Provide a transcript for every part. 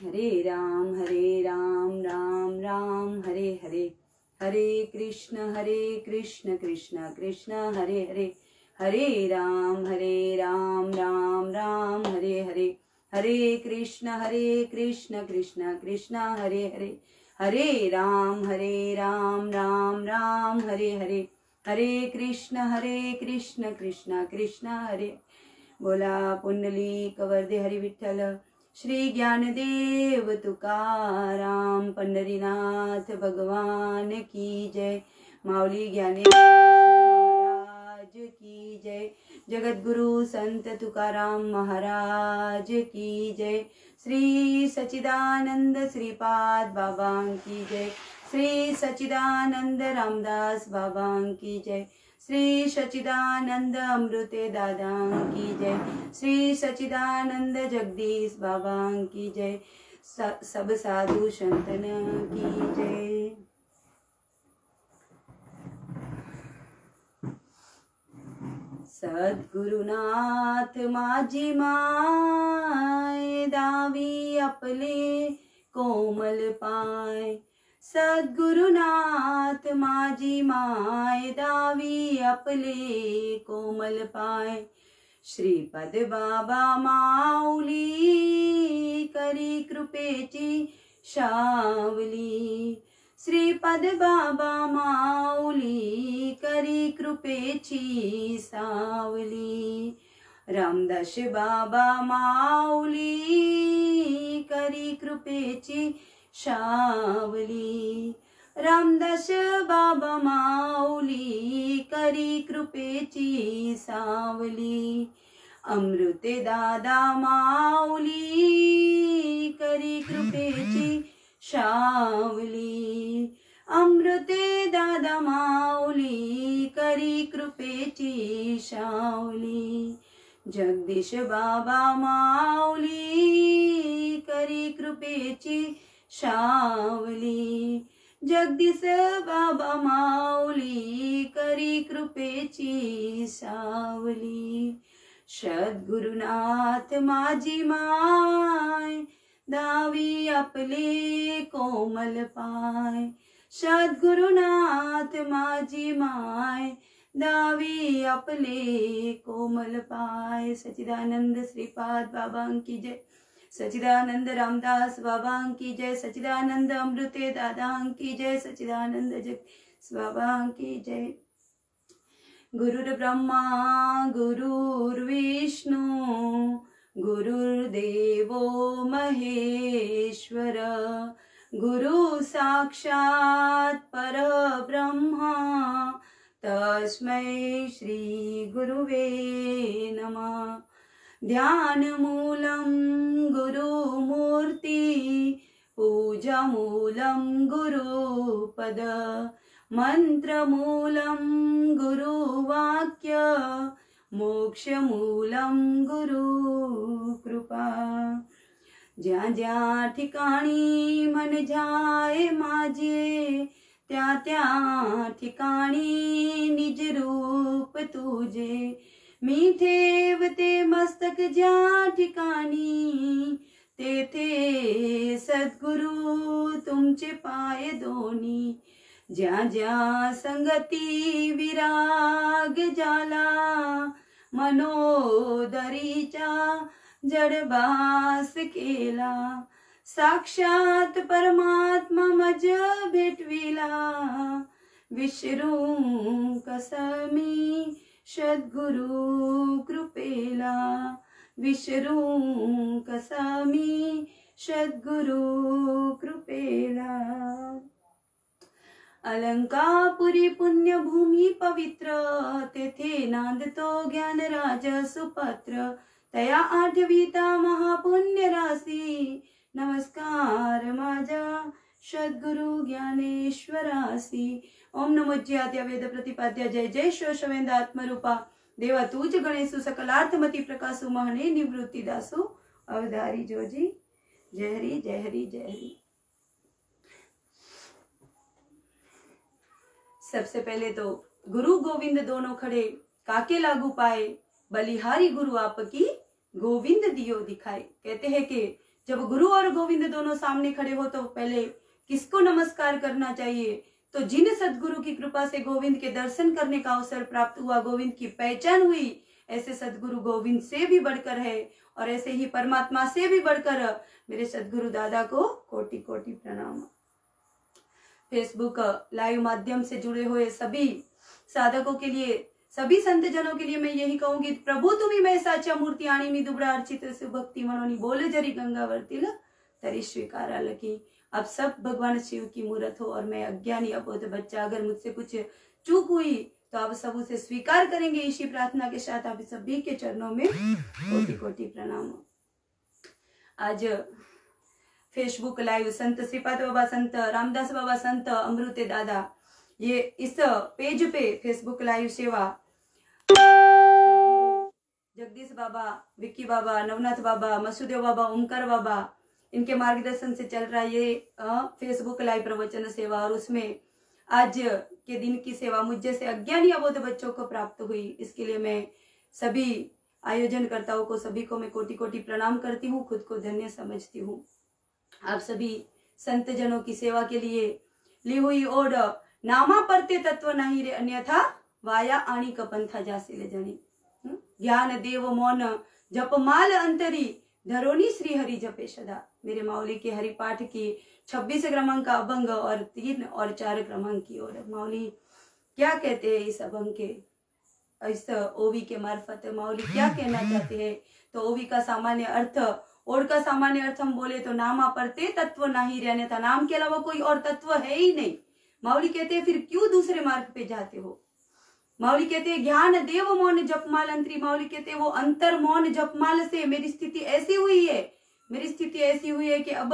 राम राम राम हरे हरे, हरे कृष्ण कृष्ण कृष्ण हरे हरे, हरे राम राम राम हरे हरे, हरे कृष्ण कृष्ण कृष्ण हरे हरे, हरे राम राम राम हरे हरे, हरे कृष्ण कृष्ण कृष्ण हरे। बोला पुंडलिक वरदे हरि विठ्ठल श्री ज्ञानदेव तुकाराम पंढरीनाथ भगवान की जय। माऊली ज्ञानेश्वर महाराज की जय। जगद्गुरु संत तुकाराम महाराज की जय। श्री सच्चिदानंद श्रीपाद बाबा की जय। श्री सच्चिदानंद रामदास बाबा की जय। श्री सच्चिदानंद अमृते दादा की जय। श्री सच्चिदानंद जगदीश बाबा की जय। सब साधु संतन की जय। सद्गुरुनाथ माझी माय दावी आपले कोमल पाय। सद्गुरुनाथ माझी माय दावी आपले कोमल पाय। श्रीपद बाबा माऊली करी कृपेची शावली। श्रीपद बाबा माऊली करी कृपेची सावली। रामदास बाबा माऊली करी कृपेची शावली। रामदास बाबा माऊली करी कृपेची सावली। अमृते दादा माऊली करी कृपेची शावली। अमृते दादा माऊली करी कृपेची शावली। जगदीश बाबा माऊली करी कृपेची शावली। जगदीश बाबा माऊली करी कृपेची सावली। सद्गुरुनाथ माझी माय दावी आपले कोमल पाय। सद्गुरुनाथ माझी माय दावी आपले कोमल पाय। सच्चिदानंद श्रीपाद बाबा की जय। सच्चिदानंद रामदास बाबा की जय। सच्चिदानंद अमृते दादा की जय। सच्चिदानंद जगदीश बाबा की जय। गुरुर्ब्रह्मा गुरुर्विष्णु गुरुर्देवो महेश्वर। गुरु साक्षात् परब्रह्मा तस्मै श्री गुरुवे नमः। ध्यानमूलं गुरुमूर्ति पूजामूलं गुरुपद। मंत्रमूलं गुरुवाक्य मोक्षमूलं गुरुकृपा। ज्या ज्या ठिकाणी मन जाय माझे त्या त्या ठिकाणी निज रूप तुझे। मी ठेवते मस्तक ज्या ठिकाणी तेथे सद्गुरु तुमचे पाय दोन्ही। ज्या ज्या संगती विराग जाला मनोदरीच्या जडबास केला। साक्षात परमात्मा मज भेटविला विसरू कसं मी सद्गुरु कृपेला। विसरू कसं मी सद्गुरु कृपेला। अलंकापुरी पुण्यभूमी पवित्र तेथे नांदतो ज्ञानराज सुपात्र। तया आठविता महापुण्य राशी नमस्कार माझ्या सद्गुरु ज्ञानेश्वरासी। ओम नमो ज्ञात्या वेद प्रतिपाद्या जय जय शोषवेंद आत्मरूपा। देवा तुझ गणेशु सकलार्थमती प्रकाशु महने निवृत्ति दासु अवधारी जोजी। जय हरि जय हरि जय हरि। सबसे पहले तो गुरु गोविंद दोनों खड़े काके लागू पाए। बलिहारी गुरु आपकी गोविंद दियो दिखाए। कहते हैं कि जब गुरु और गोविंद दोनों सामने खड़े हो तो पहले किसको नमस्कार करना चाहिए? तो जिन सदगुरु की कृपा से गोविंद के दर्शन करने का अवसर प्राप्त हुआ, गोविंद की पहचान हुई, ऐसे सदगुरु गोविंद से भी बढ़कर है और ऐसे ही परमात्मा से भी बढ़कर मेरे सदगुरु दादा को कोटि कोटि प्रणाम। फेसबुक लाइव माध्यम से जुड़े हुए सभी साधकों के लिए, सभी संत जनों के लिए मैं यही कहूंगी, प्रभु तुम्ही मैं साचा मूर्ति आणि मी दुबड़ा अर्चित सुभक्ति मनोनी बोले जरी गंगावर्तिल तरी स्वीकारा लकी। अब सब भगवान शिव की मूर्त हो और मैं अज्ञानी अबोध बच्चा, अगर मुझसे कुछ चूक हुई तो आप सब उसे स्वीकार करेंगे। इसी प्रार्थना के साथ आप सभी के चरणों में कोटि कोटि प्रणाम। आज फेसबुक लाइव संत श्रीपाद बाबा, संत रामदास बाबा, संत अमृते दादा, ये इस पेज पे फेसबुक लाइव सेवा जगदीश बाबा, विक्की बाबा, नवनाथ बाबा, मसूदेव बाबा, ओमकार बाबा, इनके मार्गदर्शन से चल रहा है ये फेसबुक लाइव प्रवचन सेवा। और उसमें आज के दिन की सेवा मुझ जैसे अज्ञानी अबोध बच्चों को प्राप्त हुई। इसके लिए मैं सभी आयोजनकर्ताओं को, सभी को मैं कोटि कोटि प्रणाम करती हूँ, खुद को धन्य समझती हूँ। आप सभी संत जनों की सेवा के लिए ली हुई और नामा परते तत्व नहीं रे अन्यथा वाया आणी कपंथा जासिले जनी। ज्ञान देव मौन जपमाल अंतरी धरोनी श्री हरि जपे सदा। मेरे माउली के हरिपाठ की 26 क्रमांक का अभंग और 3 और 4 क्रमांक की ओर माउली क्या कहते हैं इस अभंग के, इस ओवी के मार्फत माउली क्या कहना चाहते हैं? तो ओवी का सामान्य अर्थ, ओड का सामान्य अर्थ हम बोले तो नामा परते तत्व नहीं रे अन्यथा, नाम के अलावा कोई और तत्व है ही नहीं। माउली कहते हैं फिर क्यों दूसरे मार्ग पे जाते हो? माउली कहते हैं ज्ञान देव मौन जपमाल अंतरी। माउली कहते हैं वो अंतर मौन जपमाल से मेरी स्थिति ऐसी हुई है, मेरी स्थिति ऐसी हुई है कि अब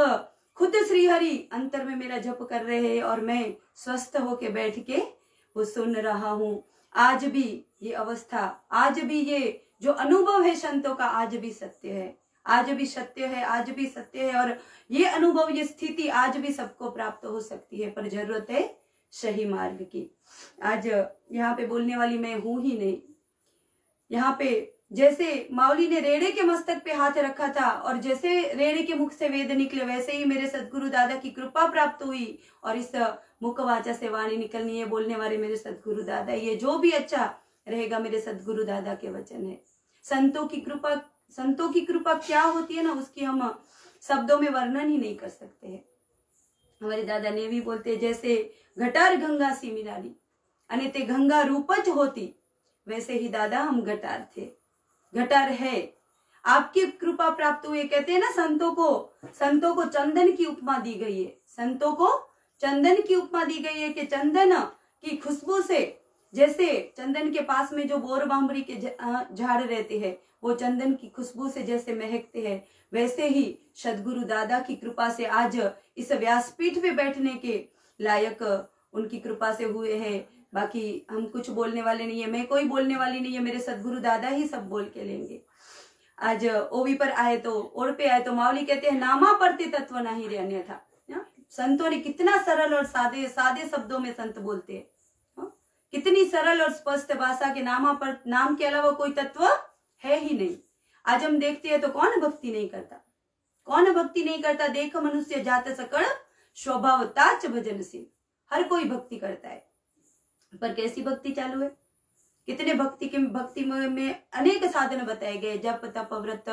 खुद श्री हरि अंतर में मेरा जप कर रहे हैं और मैं स्वस्थ होके बैठ के वो सुन रहा हूँ। आज भी ये अवस्था, आज भी ये जो अनुभव है संतों का आज भी सत्य है, आज भी सत्य है, आज भी सत्य है। और ये अनुभव, ये स्थिति आज भी सबको प्राप्त हो सकती है, पर जरूरत है सही मार्ग की। आज यहाँ पे बोलने वाली मैं हूं ही नहीं। यहाँ पे जैसे माउली ने रेड़े के मस्तक पे हाथ रखा था और जैसे रेड़े के मुख से वेद निकले, वैसे ही मेरे सदगुरु दादा की कृपा प्राप्त हुई और इस मुख वाचा से वाणी निकलनी है, बोलने वाले मेरे सदगुरु दादा। ये जो भी अच्छा रहेगा मेरे सदगुरु दादा के वचन है। संतों की कृपा क्या होती है ना, उसकी हम शब्दों में वर्णन ही नहीं कर सकते हैं। हमारे दादा ने भी बोलते जैसे घटार गंगा सी मिलाली अने ते गंगा रूपच होती, वैसे ही दादा हम घटार थे, घटार है। आपकी कृपा प्राप्त हुई। कहते हैं ना संतों को चंदन की उपमा दी गई है, संतों को चंदन की उपमा दी गई है कि चंदन की खुशबू से, जैसे चंदन के पास में जो बोर बांबरी के झाड़ रहते हैं वो चंदन की खुशबू से जैसे महकते हैं, वैसे ही सदगुरु दादा की कृपा से आज इस व्यासपीठ पे बैठने के लायक उनकी कृपा से हुए हैं। बाकी हम कुछ बोलने वाले नहीं है, मैं कोई बोलने वाली नहीं है, मेरे सदगुरु दादा ही सब बोल के लेंगे। आज ओवी पर आए तो, ओर पे आए तो माउली कहते हैं नामा परते तत्व नहीं रे अन्यथा। संतों ने कितना सरल और सादे शब्दों में संत बोलते हैं, कितनी सरल और स्पष्ट भाषा के नाम के अलावा कोई तत्व है ही नहीं। आज हम देखते हैं तो कौन भक्ति नहीं करता, कौन भक्ति नहीं करता? देख मनुष्य जात सकल स्वभाव ताच भजन सिंह, हर कोई भक्ति करता है, पर कैसी भक्ति चालू है? कितने भक्ति में अनेक साधन बताए गए, जप तप व्रत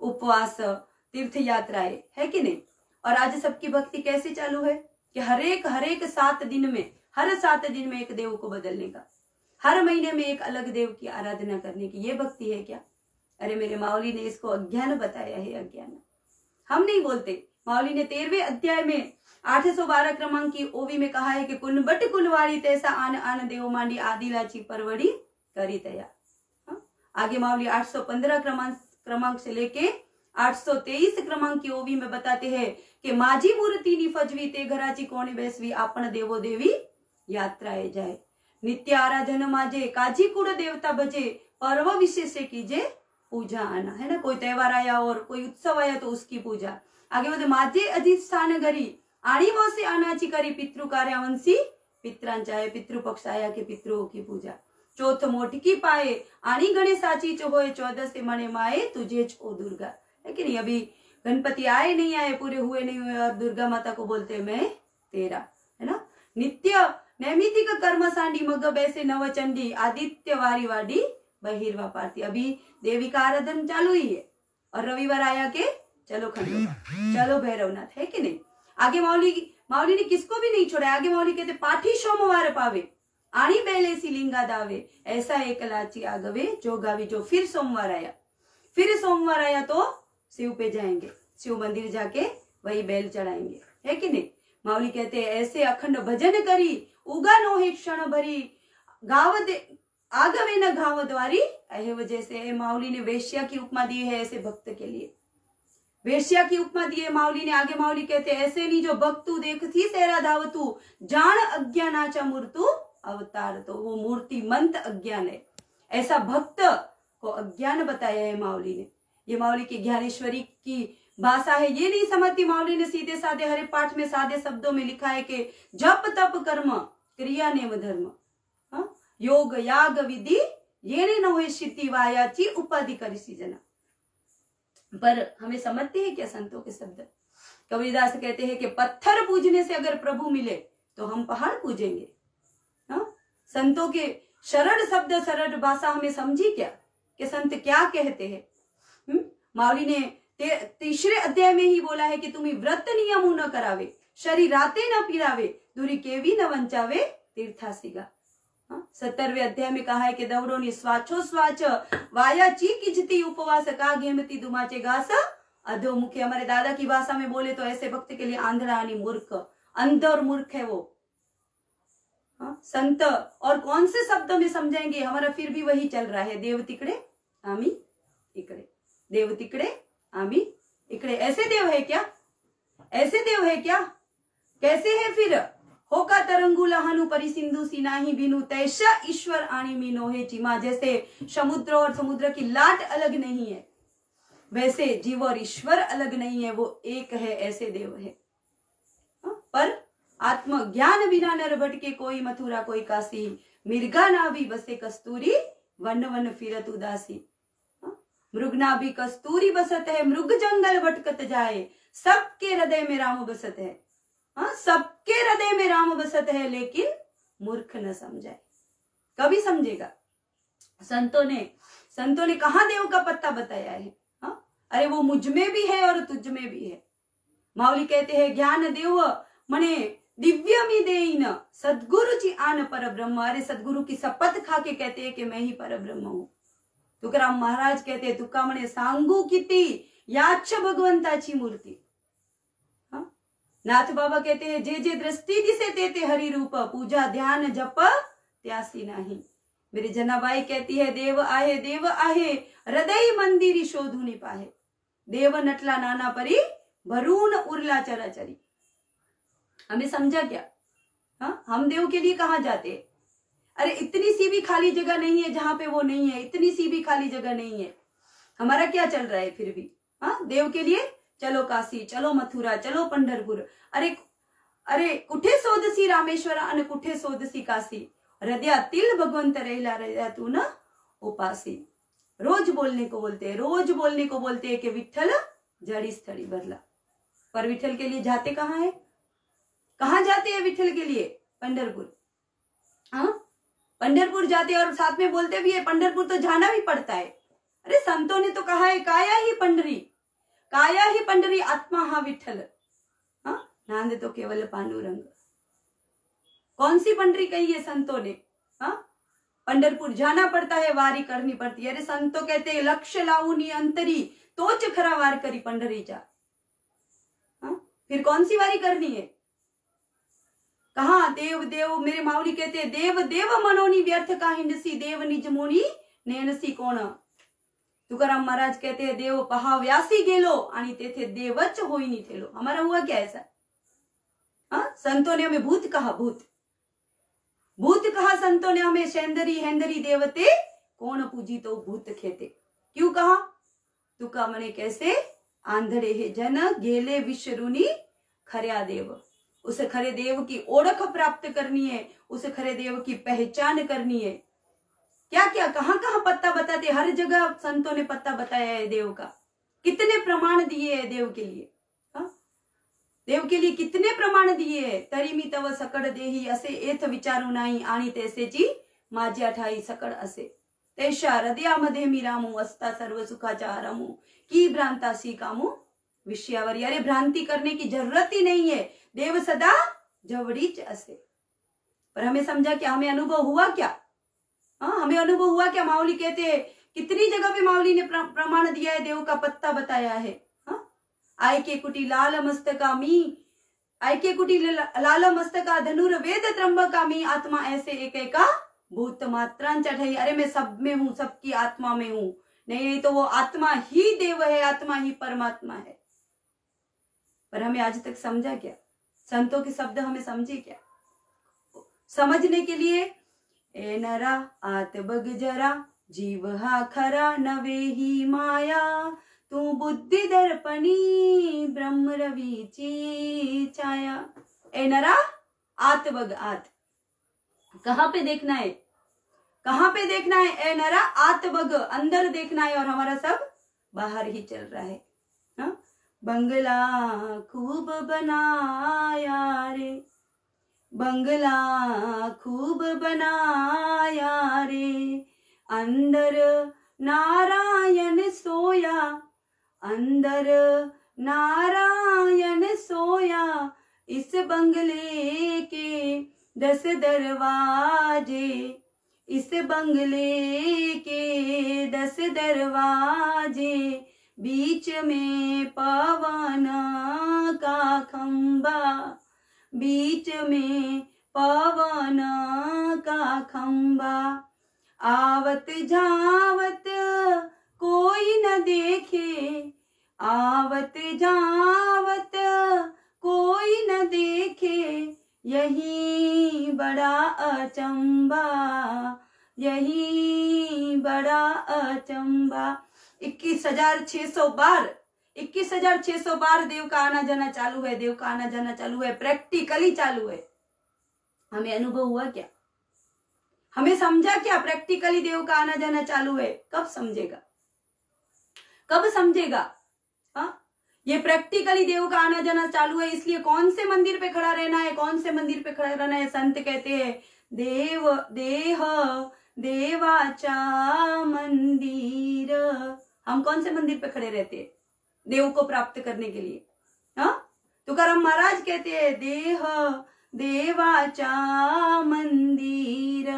उपवास तीर्थ यात्राएं, है कि नहीं? और आज सबकी भक्ति कैसे चालू है कि हर एक 7 दिन में, हर 7 दिन में एक देव को बदलने का, हर महीने में एक अलग देव की आराधना करने की, ये भक्ति है क्या? अरे मेरे माउली ने इसको अज्ञान बताया है, अज्ञान। हम नहीं बोलते। माउली ने 13वें अध्याय में 812 क्रमांक की ओवी में कहा है कि कुन बट कुलवाड़ी तैसा आन आन देव मांडी आदिलाची परवड़ी करी तया। आगे माउली 815 क्रमांक से लेके 823 क्रमांक की ओवी में बताते हैं कि माझी मूर्ति नी फजवी ते घराची कोणी बेसवी आपण देवो देवी यात्राए जाए, नित्य आराधन माजे काजी कुड़ देवता भजे, पर्व विशेष कीजे पूजा आना, है ना? कोई त्योहार आया और कोई उत्सव आया तो उसकी पूजा। आगे बोलते माजे अधिष्ठान गरी आणी से आनाची करी, पितृ कार्यावंशी पित्रांचाए, पितृपक्ष आया के पितृओं की पूजा। चौथ मोटकी पाए आणी गणेशाची होए, 14 से मणे माए तुझे ओ दुर्गा, है कि नहीं? अभी गणपति आए नहीं आए, पूरे हुए नहीं हुए, और दुर्गा माता को बोलते मैं तेरा, है ना। नित्य नैमितिक कर्म सांडी मग बैसे नवचंडी आदित्य वारी वाडी बहिर्वा पारती। अभी देवी का आराधन चालू ही है, और रविवार आया के चलो खंडोबा, चलो भैरवनाथ, है कि नहीं। आगे माउली ने किसको भी नहीं छोड़ा। आगे माउली कहते पाठी सोमवार पावे आणी बेले सी लिंगा दावे, ऐसा एक लाची आगवे जो गावी। जो फिर सोमवार आया तो शिव पे जाएंगे, शिव मंदिर जाके वही बेल चढ़ाएंगे, है कि नहीं। माउली कहते हैं ऐसे अखंड भजन करी उगा नो है क्षण भरी, गाव दे आगवे न घाव द्वारी। अहेव जैसे माउली ने वेश्या की उपमा दी है ऐसे भक्त के लिए, वेश्या की उपमा दी है माउली ने। आगे माउली कहते ऐसे नहीं जो भक्तु देखती सेरा धावतु, जान अज्ञानाचा मूर्तु अवतार। तो वो मूर्ति मंत अज्ञान है, ऐसा भक्त को अज्ञान बताया है माउली ने। ये माउली की ज्ञानेश्वरी की भाषा है, ये नहीं समझती माउली ने। सीधे साधे हरे पाठ में सादे शब्दों में लिखा है कि जप तप कर्म क्रिया नेम धर्म, योग याग विधि ये न हुए सिद्धि वायाची उपाधि करिसी जना। पर हमें समझते हैं क्या संतों के शब्द। कबीरदास कहते हैं कि पत्थर पूजने से अगर प्रभु मिले तो हम पहाड़ पूजेंगे। संतों के सरल शब्द सरल भाषा हमें समझी क्या कि संत क्या कहते हैं। माउली ने तीसरे अध्याय में ही बोला है कि तुम्हें व्रत नियमों न करावे, शरीर राते न पीरावे, दूरी केवी न वंचावे तीर्थासिगा। 17वें अध्याय में कहा है कि दवड़ोनी स्वाचो स्वाच वायाची किजती उपवास का घेमती दुमाचे घास अधोमुखे। हमारे दादा की भाषा में बोले तो ऐसे भक्त के लिए आंधळा आणि मूर्ख, अंध और मूर्ख है वो। संत और कौन से शब्दों में समझाएंगे, हमारा फिर भी वही चल रहा है, देव तिकड़े आमी इकड़े, देव तिकड़े आमी इकड़े। ऐसे देव है क्या, ऐसे देव है क्या, कैसे है फिर। होका तरंगु लहानु परि सिंधु सी नाही बिनु, तैसा ईश्वर आणी मीनो है चिमा। जैसे समुद्र और समुद्र की लाट अलग नहीं है, वैसे जीव और ईश्वर अलग नहीं है, वो एक है, ऐसे देव है। पर आत्मज्ञान बिना नर भटके, कोई मथुरा कोई काशी, मिर्गा ना भी बसे कस्तूरी, वन वन फिरत उदासी। मृग ना भी कस्तूरी बसत है, मृग जंगल भटकत जाए, सबके हृदय में राम बसत है। सबके हृदय में राम बसत है, लेकिन मूर्ख न समझाए। कभी समझेगा। संतों ने कहा देव का पत्ता बताया है। अरे वो मुझ में भी है और तुझ में भी है। माउली कहते हैं ज्ञान देव मने दिव्य मी देइन, सदगुरु जी आन पर ब्रह्म। अरे सदगुरु की शपथ खा के कहते हैं कि मैं ही पर ब्रह्म हूं। तुकाराम महाराज कहते हैं तुका मने सांगू किती याच भगवंताची मूर्ति। नाथ बाबा कहते हैं जे जे दृष्टि दिसे ते हरि रूप, पूजा ध्यान जप त्यासी नाही। मेरी जनाबाई कहती है देव आहे हृदय मंदिरी शोधुनी पाहे, देव नटला नाना परी भरून उरला चराचरी। हमें समझा क्या। हम देव के लिए कहाँ जाते हैं। अरे इतनी सी भी खाली जगह नहीं है जहां पे वो नहीं है, इतनी सी भी खाली जगह नहीं है। हमारा क्या चल रहा है फिर भी। देव के लिए चलो काशी, चलो मथुरा, चलो पंढरपुर। अरे कुठे सोदसी रामेश्वर आणि कुठे सोदसी काशी, हृदयातील भगवंत रहेला हृदयातून उपासी। रोज बोलने को बोलते हैं कि विठ्ठल जड़ी स्थली भरला। पर विठ्ठल के लिए जाते कहाँ है, कहाँ जाते हैं विठ्ठल के लिए। पंढरपुर। पंढरपुर जाते और साथ में बोलते भी है पंढरपुर तो जाना भी पड़ता है। अरे संतों ने तो कहा है काया ही पंडरी आत्मा हा विठ्ठल, नांद तो केवल पांडुरंग। कौन सी पंडरी कही है संतों ने। पंढरपुर जाना पड़ता है, वारी करनी पड़ती है। अरे संतों कहते हैं लक्ष्य लाऊनी अंतरी, तोच खरा वार करी पंढरीचा। फिर कौन सी वारी करनी है। कहा देव देव, मेरे माऊली कहते हैं देव देव मनोनी व्यर्थ का हिंडसी, देव निज मोनी नेनसी कोण। तुकाराम महाराज कहते हैं देव पहा व्यासी गेलो आणि तेथे देवच होईनी ठेलो। हमारा हुआ क्या ऐसा। संतों ने हमें भूत कहा, भूत कहा संतों ने हमें। सेंदरी हेंदरी देवते कौन पूजी तो भूत खेते। क्यों कहा। तुका मने कैसे आंधळे हे जन गेले विश्वरुनी खऱ्या देव। उस खरे देव की ओळख प्राप्त करनी है, उस खरे देव की पहचान करनी है। क्या क्या कहां कहां पत्ता बताते, हर जगह संतों ने पत्ता बताया है देव का। कितने प्रमाण दिए है देव के लिए, देव के लिए कितने प्रमाण दिए है। तरी मी तव सकड देही असे एथ विचारू नाही आणि तैसेची माझ्या ठाई सकड असे, तैशा हृदयामध्ये मी रामू असता सर्व सुखाच्या आरामू, की भ्रांतासी कामू विषयावर। अरे भ्रांति करने की जरूरत ही नहीं है, देव सदा जवड़ीच असे। पर हमें समझा क्या, हमें अनुभव हुआ क्या, हमें अनुभव हुआ क्या। माऊली कहते हैं कितनी जगह पे माऊली ने प्रमाण दिया है, देव का पत्ता बताया है। आय के कुटी लाल मस्तका मी, आय के कुटी लाल मस्तका धनुर्वेद त्र्यंबका मी, आत्मा ऐसे एक एका भूत मात्रांच्या ठाई। अरे मैं सब में हूं, सबकी आत्मा में हूं। नहीं तो वो आत्मा ही देव है, आत्मा ही परमात्मा है। पर हमें आज तक समझा क्या, संतों के शब्द हमें समझे क्या। समझने के लिए ए नरा आत बग जरा, जीव हा खरा नवे ही माया, तू बुद्धि दर्पणी ब्रह्म रवीची छाया। ए नरा आत बग, आत कहां पे देखना है, कहां पे देखना है। ए नरा आत बग, अंदर देखना है, और हमारा सब बाहर ही चल रहा है। बंगला खूब बनाया रे, बंगला खूब बनाया रे, अंदर नारायण सोया, अंदर नारायण सोया। इस बंगले के 10 दरवाजे, इस बंगले के 10 दरवाजे, बीच में पवन का खंबा, बीच में पवन का खंबा। आवत जावत कोई न देखे, आवत जावत कोई न देखे, यही बड़ा अचंबा, यही बड़ा अचंबा। 21,600 बार, 21,600 बार देव का आना जाना चालू है, देव का आना जाना चालू है, प्रैक्टिकली चालू है। हमें अनुभव हुआ क्या, हमें समझा क्या, प्रैक्टिकली देव का आना जाना चालू है। कब समझेगा, कब समझेगा। ये प्रैक्टिकली देव का आना जाना चालू है, इसलिए कौन से मंदिर पे खड़ा रहना है, कौन से मंदिर पे खड़ा रहना है। संत कहते हैं देव देह देवाचा मंदिर। हम कौन से मंदिर पे खड़े रहते हैं देव को प्राप्त करने के लिए। तुकाराम महाराज कहते हैं देह देवाचा मंदिर,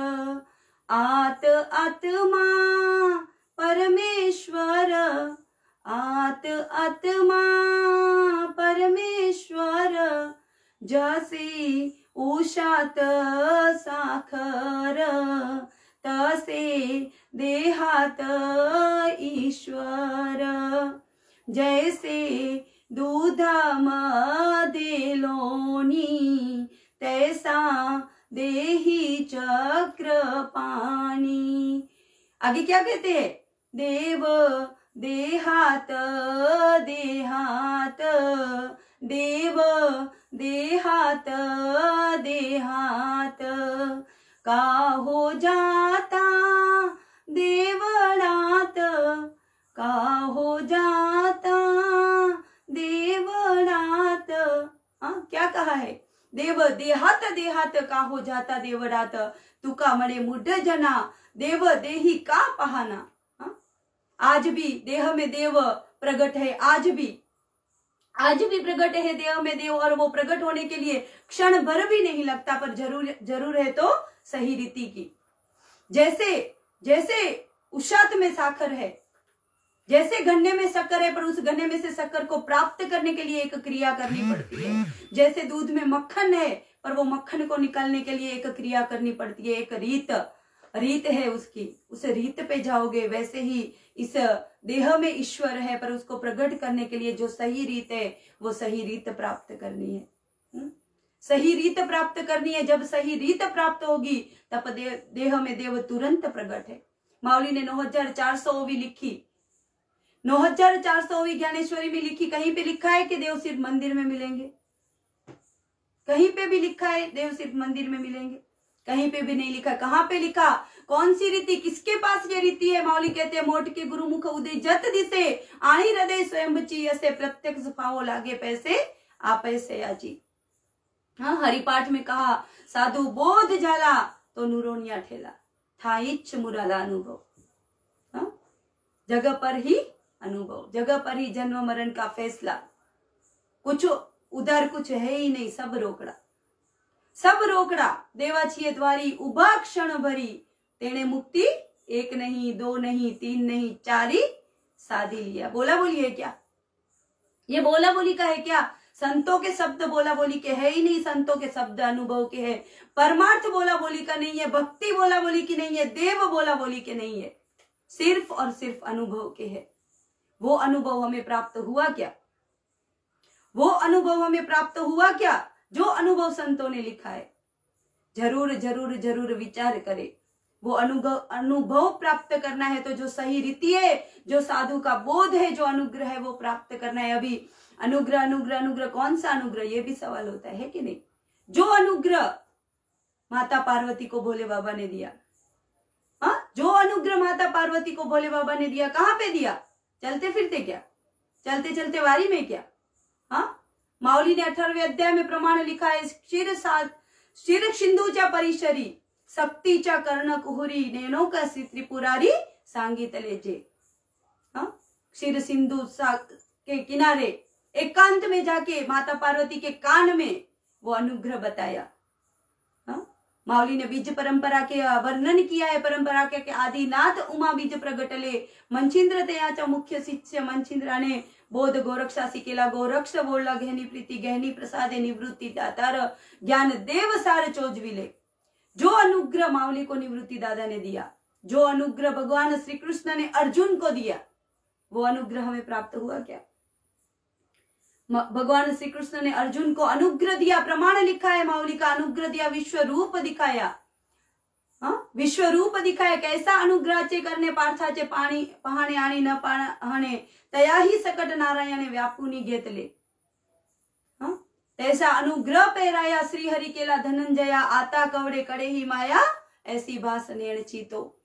आत आत्मा परमेश्वर, आत आत्मा परमेश्वर, जसे उषात साखर, तसे देहात ईश्वर, जैसे दूधामध्ये लोणी, तैसा देही चक्र पाणी। आगे क्या कहते हैं, देव देहात देहात, देव देहात देहात, का हो जाता देवळात, का हो जाता देवळात। क्या कहा है, देव देहात देहात, का हो जाता देवळात, तुका म्हणे मुढ जना, देव देही का पाहना। आज भी देह में देव प्रकट है, आज भी प्रकट है देह में देव, और वो प्रकट होने के लिए क्षण भर भी नहीं लगता, पर जरूर है तो सही रीति की। जैसे उषात में साखर है, जैसे गन्ने में शक्कर है, पर उस गन्ने में से शक्कर को प्राप्त करने के लिए एक क्रिया करनी पड़ती है। जैसे दूध में मक्खन है, पर वो मक्खन को निकालने के लिए एक क्रिया करनी पड़ती है, एक रीत है उसकी, उस रीत पे जाओगे। वैसे ही इस देह में ईश्वर है, पर उसको प्रकट करने के लिए जो सही रीत है, वो सही रीत प्राप्त करनी है। सही रीत प्राप्त करनी है। जब सही रीत प्राप्त होगी तब देह में देव तुरंत प्रकट है। माऊली ने 9400वीं लिखी, 9400वीं ज्ञानेश्वरी में लिखी। कहीं पे लिखा है कि देव सिर्फ मंदिर में मिलेंगे? कहीं पे भी लिखा है देव सिर्फ मंदिर में मिलेंगे? कहीं पे भी नहीं लिखा। कहां पे लिखा? कौन सी रीति, किसके पास ये रीति है? माऊली कहते हैं मोट के गुरु मुख उदय जत दिसे, आणी हृदय स्वयं चीयसे, प्रत्यक्ष पाओ लागे पैसे आप ऐसे आजी। हाँ, हरिपाठ में कहा साधु बोध झाला तो नुरोनिया ठेला, था इच्छ मुराला अनुभव। हाँ, जगह पर ही अनुभव, जगह पर ही जन्म मरण का फैसला, कुछ उधर कुछ है ही नहीं, सब रोकड़ा, सब रोकड़ा। देवा छिए द्वारी उभा क्षण भरी, तेने मुक्ति एक नहीं दो नहीं तीन नहीं चारी साधी लिया। बोला बोली है क्या? ये बोला बोली का है क्या? संतों के शब्द बोला बोली के है ही नहीं, संतों के शब्द अनुभव के है, परमार्थ बोला बोली का नहीं है, भक्ति बोला बोली की नहीं है, देव बोला बोली के नहीं है, सिर्फ और सिर्फ अनुभव के है। वो अनुभव हमें प्राप्त हुआ क्या? वो अनुभव हमें प्राप्त हुआ क्या? जो अनुभव संतों ने लिखा है, जरूर जरूर जरूर विचार करे। वो अनुभव प्राप्त करना है तो जो सही रीति है, जो साधु का बोध है, जो अनुग्रह है, वो प्राप्त करना है। अभी अनुग्रह अनुग्रह अनुग्रह, कौन सा अनुग्रह, ये भी सवाल होता है कि नहीं? जो अनुग्रह माता पार्वती को भोले बाबा ने दिया, हाँ, जो अनुग्रह माता पार्वती को भोले बाबा ने दिया, कहाँ पे दिया? चलते फिरते क्या? चलते चलते वारी में क्या? हाँ, माऊली ने 18वें अध्याय में प्रमाण लिखा है, शिर सिंधूच्या परिसरी सक्तीच्या कर्ण कुहुरी, नैनो का त्रिपुरारी सांगितले जे। हाँ, क्षीर सिंधु के किनारे एकांत में जाके माता पार्वती के कान में वो अनुग्रह बताया। हाँ, माऊली ने बीज परंपरा के वर्णन किया है, परंपरा के आदिनाथ उमा बीज प्रगटले, मंचिंद्र तयाचा मुख्य शिष्य मंचिंद्राने बोध गोरक्षासी केला, गोरक्ष बोलला गहनी प्रीति गहनी प्रसादे निवृत्ति दातार, ज्ञान देव सार चोजविले। जो अनुग्रह माऊली को निवृत्ति दादा ने दिया, जो अनुग्रह भगवान श्री कृष्ण ने अर्जुन को दिया, वो अनुग्रह हमें प्राप्त हुआ क्या? भगवान श्री कृष्ण ने अर्जुन को अनुग्रह दिया, प्रमाण लिखा है, माऊली का अनुग्रह दिया, विश्व रूप दिखाया। हाँ, विश्व रूप दिखाया। कैसा अनुग्रहाचे करने पार्थाचे पाणी पहाणे आणि न पाहणे, तयाही सकट नारायणे व्यापुनी घेतले। हाँ, ऐसा अनुग्रह पहराया श्री हरि केला धनंजया, आता कवड़े कड़े ही माया ऐसी भास नेण चीतो।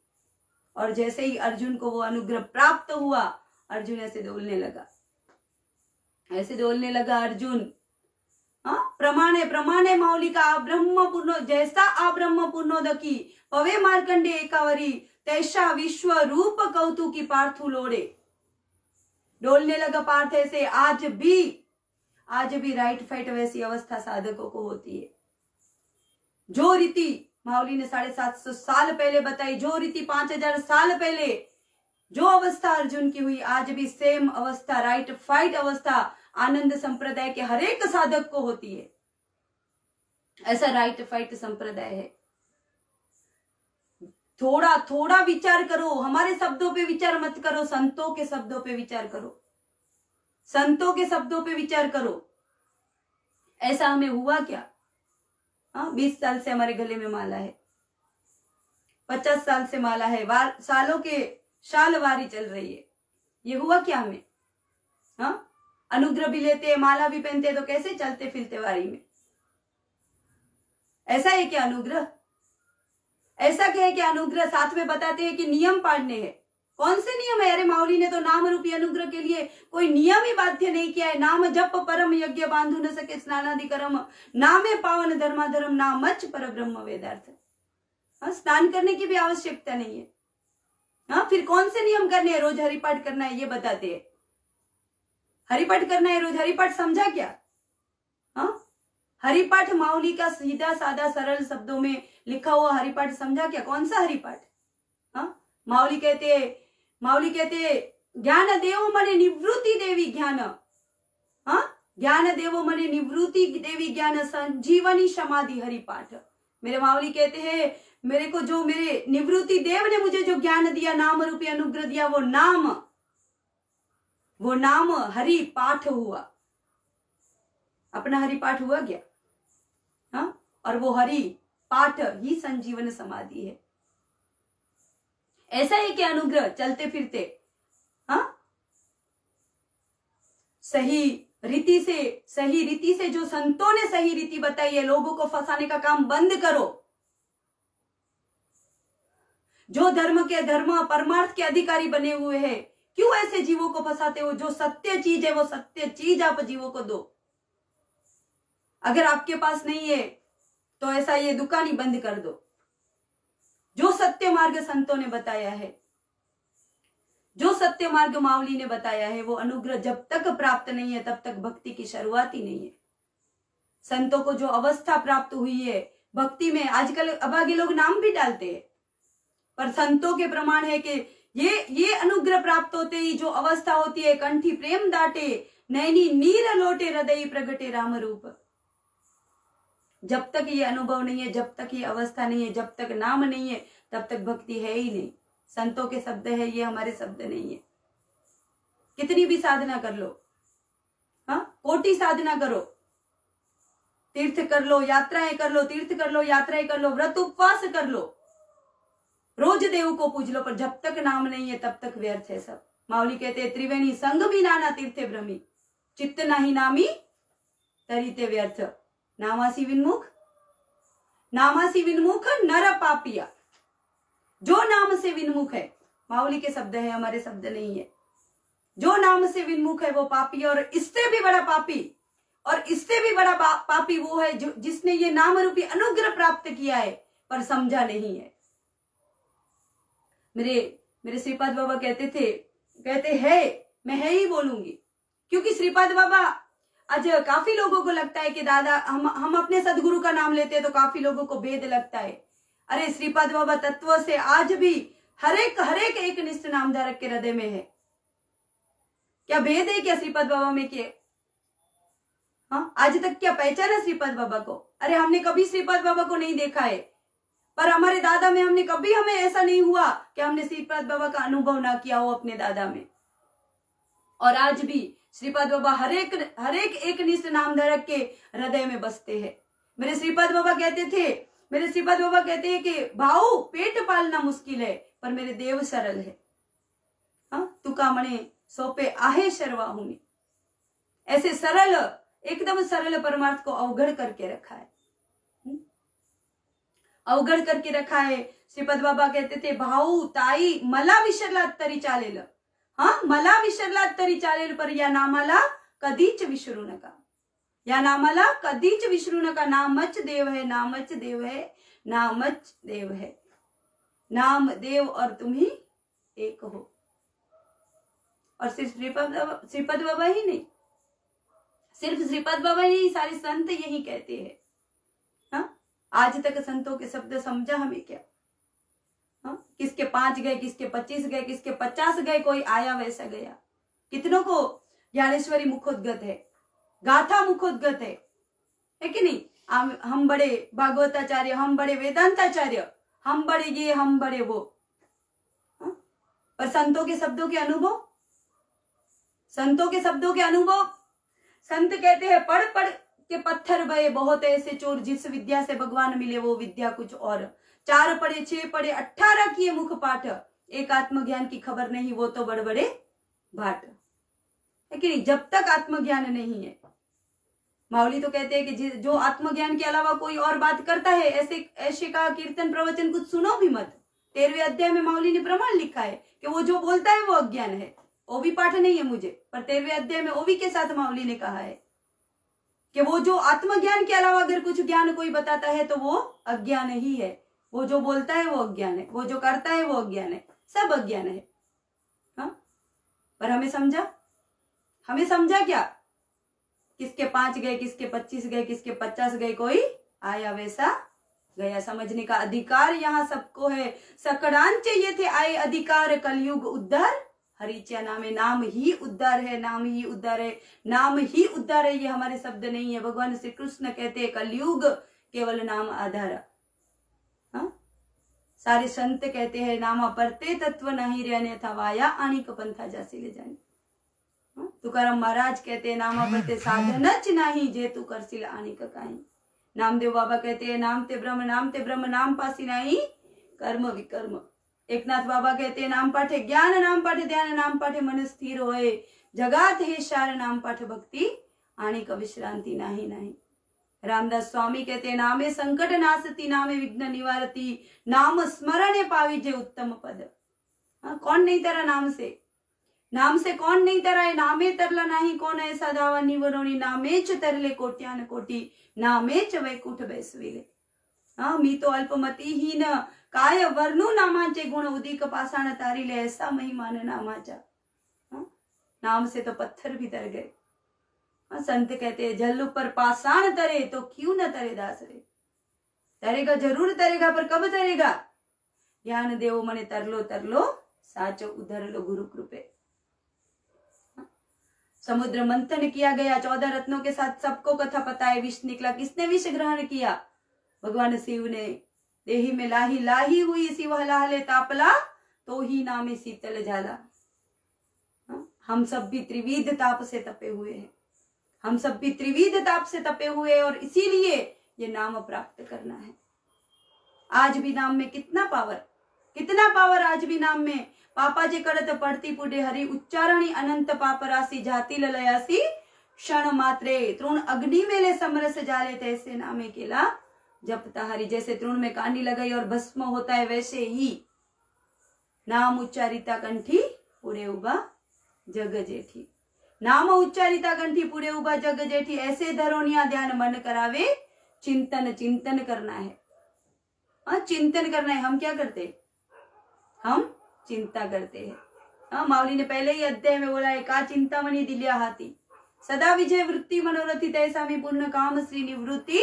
और जैसे ही अर्जुन को वो अनुग्रह प्राप्त हुआ, अर्जुन ऐसे डोलने लगा, ऐसे डोलने लगा अर्जुन। हाँ, प्रमाणे प्रमाणे माऊली का ब्रह्म पूर्ण, जैसा आ ब्रह्म पूर्णोदकी पवे मार्कंडे एकावरी, तैसा विश्व रूप कौतुकी पार्थु लोड़े। डोलने लगा पार्थ ऐसे। आज भी राइट फाइट वैसी अवस्था साधकों को होती है। जो रीति माऊली ने 750 साल पहले बताई, जो रीति 5000 साल पहले जो अवस्था अर्जुन की हुई, आज भी सेम अवस्था, राइट फाइट अवस्था आनंद संप्रदाय के हर एक साधक को होती है। ऐसा राइट फाइट संप्रदाय है। थोड़ा थोड़ा विचार करो, हमारे शब्दों पे विचार मत करो, संतों के शब्दों पे विचार करो, संतों के शब्दों पे विचार करो। ऐसा हमें हुआ क्या? हाँ, 20 साल से हमारे गले में माला है, 50 साल से माला है, सालों के शाल वारी चल रही है, ये हुआ क्या हमें? हाँ, अनुग्रह भी लेते, माला भी पहनते, तो कैसे चलते फिरते वारी में? ऐसा है क्या अनुग्रह? ऐसा क्या है कि अनुग्रह? साथ में बताते हैं कि नियम पाड़ने हैं। कौन से नियम है? अरे माऊली ने तो नाम रूपी अनुग्रह के लिए कोई नियम ही बाध्य नहीं किया है। नाम जप परम यज्ञ बांधु न सके स्नानादि कर्म, नामे पावन धर्माधर्म, नामच पर ब्रह्म वेदार्थ। हाँ, स्नान करने की भी आवश्यकता नहीं है। हाँ, फिर कौन से नियम करने हैं? रोज हरिपाठ करना है, ये बताते हैं। हरिपाठ करना है रोज, हरिपाठ समझा क्या? हाँ, हरिपाठ माऊली का सीधा साधा सरल शब्दों में लिखा हुआ हरिपाठ समझा क्या? कौन सा हरिपाठ? हाँ, माऊली कहते ज्ञान देव मने निवृत्ति देवी ज्ञान। हाँ, ज्ञान देव मने निवृत्ति देवी ज्ञान, संजीवनी समाधि हरिपाठ। मेरे माऊली कहते हैं, मेरे को जो मेरे निवृत्ति देव ने मुझे जो ज्ञान दिया, नाम रूपी अनुग्रह दिया, वो नाम हरि पाठ हुआ। अपना हरि पाठ हुआ क्या? हाँ, और वो हरि पाठ ही संजीवन समाधि है। ऐसा है कि अनुग्रह चलते फिरते, हाँ, सही रीति से जो संतों ने सही रीति बताई है, लोगों को फंसाने का काम बंद करो। जो धर्म के धर्म परमार्थ के अधिकारी बने हुए हैं, क्यों ऐसे जीवों को फंसाते हो? जो सत्य चीज है वो सत्य चीज आप जीवों को दो। अगर आपके पास नहीं है तो ऐसा ये दुकान ही बंद कर दो। जो सत्य मार्ग संतों ने बताया है, जो सत्य मार्ग मावली ने बताया है, वो अनुग्रह जब तक प्राप्त नहीं है तब तक भक्ति की शुरुआत ही नहीं है। संतों को जो अवस्था प्राप्त हुई है भक्ति में, आजकल अभागे लोग नाम भी डालते हैं, पर संतों के प्रमाण है कि ये अनुग्रह प्राप्त होते ही जो अवस्था होती है, कंठी प्रेम दाटे, नैनी नीर लोटे, हृदय प्रगटे राम रूप। जब तक ये अनुभव नहीं है, जब तक ये अवस्था नहीं है, जब तक नाम नहीं है, तब तक भक्ति है ही नहीं। संतों के शब्द है, ये हमारे शब्द नहीं है। कितनी भी साधना कर लो, हाँ, कोटि साधना करो, तीर्थ कर लो, यात्राएं कर लो, तीर्थ कर लो, यात्राएं कर लो, व्रत उपवास कर लो, रोज देव को पूज लो, पर जब तक नाम नहीं है तब तक व्यर्थ है सब। मावली कहते हैं त्रिवेणी संग भी नाना तीर्थे भ्रमी, चित्त नाही नामी तरीते व्यर्थ। नामासी विन्मुख, नामासी विन्मुख नर पापिया। जो नाम से विन्मुख है, मावली के शब्द है, हमारे शब्द नहीं है, जो नाम से विन्मुख है वो पापी, और इससे भी बड़ा पापी, और इससे भी बड़ा पापी वो है जो जिसने ये नाम रूपी अनुग्रह प्राप्त किया है पर समझा नहीं है। मेरे श्रीपाद बाबा कहते हैं मैं है ही बोलूंगी, क्योंकि श्रीपाद बाबा आज काफी लोगों को लगता है कि दादा हम अपने सदगुरु का नाम लेते हैं तो काफी लोगों को भेद लगता है। अरे श्रीपाद बाबा तत्व से आज भी हर एक एक निष्ठ नामधारक के हृदय में है। क्या भेद है क्या श्रीपाद बाबा में के? हाँ, आज तक क्या पहचाना श्रीपाद बाबा को? अरे हमने कभी श्रीपाद बाबा को नहीं देखा है, पर हमारे दादा में हमें ऐसा नहीं हुआ कि हमने श्रीपाद बाबा का अनुभव ना किया हो अपने दादा में। और आज भी श्रीपाद बाबा हर एक एक निष्ठ नामधारक के हृदय में बसते हैं। मेरे श्रीपाद बाबा कहते हैं कि भाऊ पेट पालना मुश्किल है पर मेरे देव सरल है। हाँ, तुका मणे सोपे आहे शर्वा हुनी। ऐसे सरल, एकदम सरल परमार्थ को अवघड़ करके रखा है, अवघड़ करके रखा है। श्रीपाद बाबा कहते थे भाऊ ताई मला विसरलात तरी चालेल, हाँ मला विसरलात तरी चालेल, पर या नामाला कधीच विसरू नका, या नामाला कधीच विसरू नका। नामच देव है, नामच देव है, नामच देव है। नाम देव और तुम ही एक हो। और सिर्फ श्रीपाद बाबा ही नहीं, सिर्फ श्रीपाद बाबा ही नहीं, सारे संत यही कहते हैं। हाँ, आज तक संतों के शब्द समझा हमें क्या? हाँ, किसके 5 गए, किसके 25 गए, किसके 50 गए, कोई आया वैसा गया। कितनों को ज्ञानेश्वरी मुखोद्गत है, गाथा मुखोद्गत है कि नहीं? हम बड़े भागवताचार्य, हम बड़े वेदांताचार्य, हम बड़े ये, हम बड़े वो। हाँ? पर संतों के शब्दों के अनुभव, संतों के शब्दों के अनुभव, संत कहते हैं पढ़ पढ़ के पत्थर बहे बहुत ऐसे चोर, जिस विद्या से भगवान मिले वो विद्या कुछ और। 4 पढ़े 6 पढ़े 18 किए मुख पाठ, एक आत्मज्ञान की खबर नहीं वो तो बड़बड़े भाट, है कि नहीं? जब तक आत्मज्ञान नहीं है, मावली तो कहते हैं कि जो आत्मज्ञान के अलावा कोई और बात करता है ऐसे का कीर्तन प्रवचन कुछ सुनो भी मत। 13वें अध्याय में मावली ने प्रमाण लिखा है कि वो जो बोलता है वो अज्ञान है। ओवी पाठ नहीं है मुझे, पर 13वें अध्याय में ओवी के साथ मावली ने कहा है कि वो जो आत्मज्ञान के अलावा अगर कुछ ज्ञान कोई बताता है तो वो अज्ञान ही है। वो जो बोलता है वो अज्ञान है, वो जो करता है वो अज्ञान है, सब अज्ञान है। हाँ, पर हमें समझा क्या? किसके 5 गए, किसके 25 गए, किसके 50 गए, कोई आया वैसा गया। समझने का अधिकार यहाँ सबको है। सकड़ांचे ये थे आए अधिकार, कलयुग उद्धार हरिच्या नामे। नाम ही उद्धार है, नाम ही उद्धार है, नाम ही उद्धार है। ये हमारे शब्द नहीं है। भगवान श्री कृष्ण कहते हैं कलयुग केवल नाम आधार। हाँ, सारे संत कहते हैं नामा परते तत्व नहीं रहने था वाया आणिक पंथा जासी ले जाने। तुकाराम महाराज कहते हैं नामा परते साधनच नाही जे तू करशील आणिक काही। नामदेव बाबा कहते हैं नाम ते ब्रह्म नाम पासी नाही कर्म विकर्म। एकनाथ बाबा कहते हैं नाम पाठे ज्ञान, नाम पाठे ध्यान, नाम पाठे मन स्थिर होए। जगात हे सार नाम पाठ भक्ति आणिक विश्रांति नाही नाही। रामदास स्वामी कहते हैं, नामे संकट नासती नामे विघ्न निवारती, नाम स्मरणे पाविजे उत्तम पद। कौन नहीं तरा नाम से? नाम से कौन नहीं तराए? नामे तरला नाही कौन ऐसा दावा निवरोनी, नामेच तरले कोट्यान कोटी, नामेच वैकुंठ बैसविले। मी तो अल्पमतीहीन काय वर्णू नामाचे गुण, उदिक पाषाण तारिले ऐसा महिमान नामाचा। नाम से तो पत्थर भी तर गए। संत कहते हैं, जल पर पाषाण तरे तो क्यों न तरे दास रे। तरेगा, जरूर तरेगा, पर कब तरेगा? ज्ञान देव मने तरलो तरलो, साचो उधर लो गुरु कृपे। समुद्र मंथन किया गया, 14 रत्नों के साथ सबको कथा पता है। विष निकला, किसने विष ग्रहण किया? भगवान शिव ने। देही में लाही लाही हुई, शिव हलाहले तापला, तो ही नामे शीतल झाला। हम सब भी त्रिविध ताप से तपे हुए हैं, हम सब भी त्रिविध ताप से तपे हुए, और इसीलिए ये नाम प्राप्त करना है। आज भी नाम में कितना पावर आज भी नाम में। पापा जे करत पड़ती पुडे हरि, उच्चारणी अनंत पाप राशि, जाति ललयासी क्षण मात्रे, तृण अग्नि मेले समरस जाले, तैसे नामे केला जपता हरि। जैसे तृण में कांडी लगाई और भस्म होता है, वैसे ही नाम उच्चारिता कंठी पुड़े उबा जग जेठी। नाम उच्चारिता कंठी पुड़े उबा जग जेठी, ऐसे धरोनिया ध्यान मन करावे, चिंतन करना है। चिंतन करना है। हम क्या करते? हम चिंता करते हैं। मावली ने पहले ही अध्याय में बोला है, का चिंतामणि दिल्या हाथी, सदा विजय वृत्ति मनोरथी, तैसा में पूर्ण काम श्री निवृत्ति,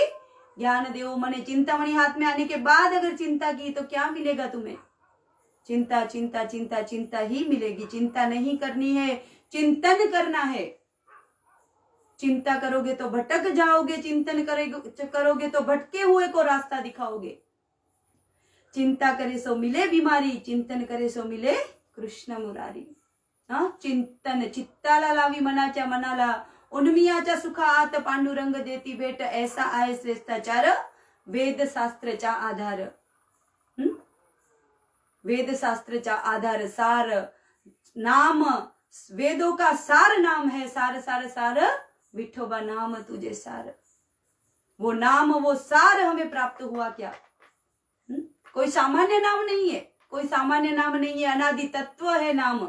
ज्ञान देव मने। चिंतामणि हाथ में आने के बाद अगर चिंता की तो क्या मिलेगा तुम्हें? चिंता चिंता चिंता चिंता ही मिलेगी। चिंता नहीं करनी है, चिंतन करना है। चिंता करोगे तो भटक जाओगे, चिंतन करोगे तो भटके हुए को रास्ता दिखाओगे। चिंता करे सो मिले बीमारी, चिंतन करे सो मिले कृष्ण मुरारी। चिंतन चित्ताला लावी मनाच्या मनाला, उन्मियाच्या सुखा आत पांडुरंग देती भेट, ऐसा आहे श्रेष्ठाचार वेद शास्त्रचा आधार। वेद शास्त्रचा आधार, सार नाम, वेदों का सार नाम है। सार सार सार विठोबा नाम तुझे सार। वो नाम, वो सार हमें प्राप्त हुआ क्या? कोई सामान्य नाम नहीं है, कोई सामान्य नाम नहीं है। अनादि तत्व है नाम,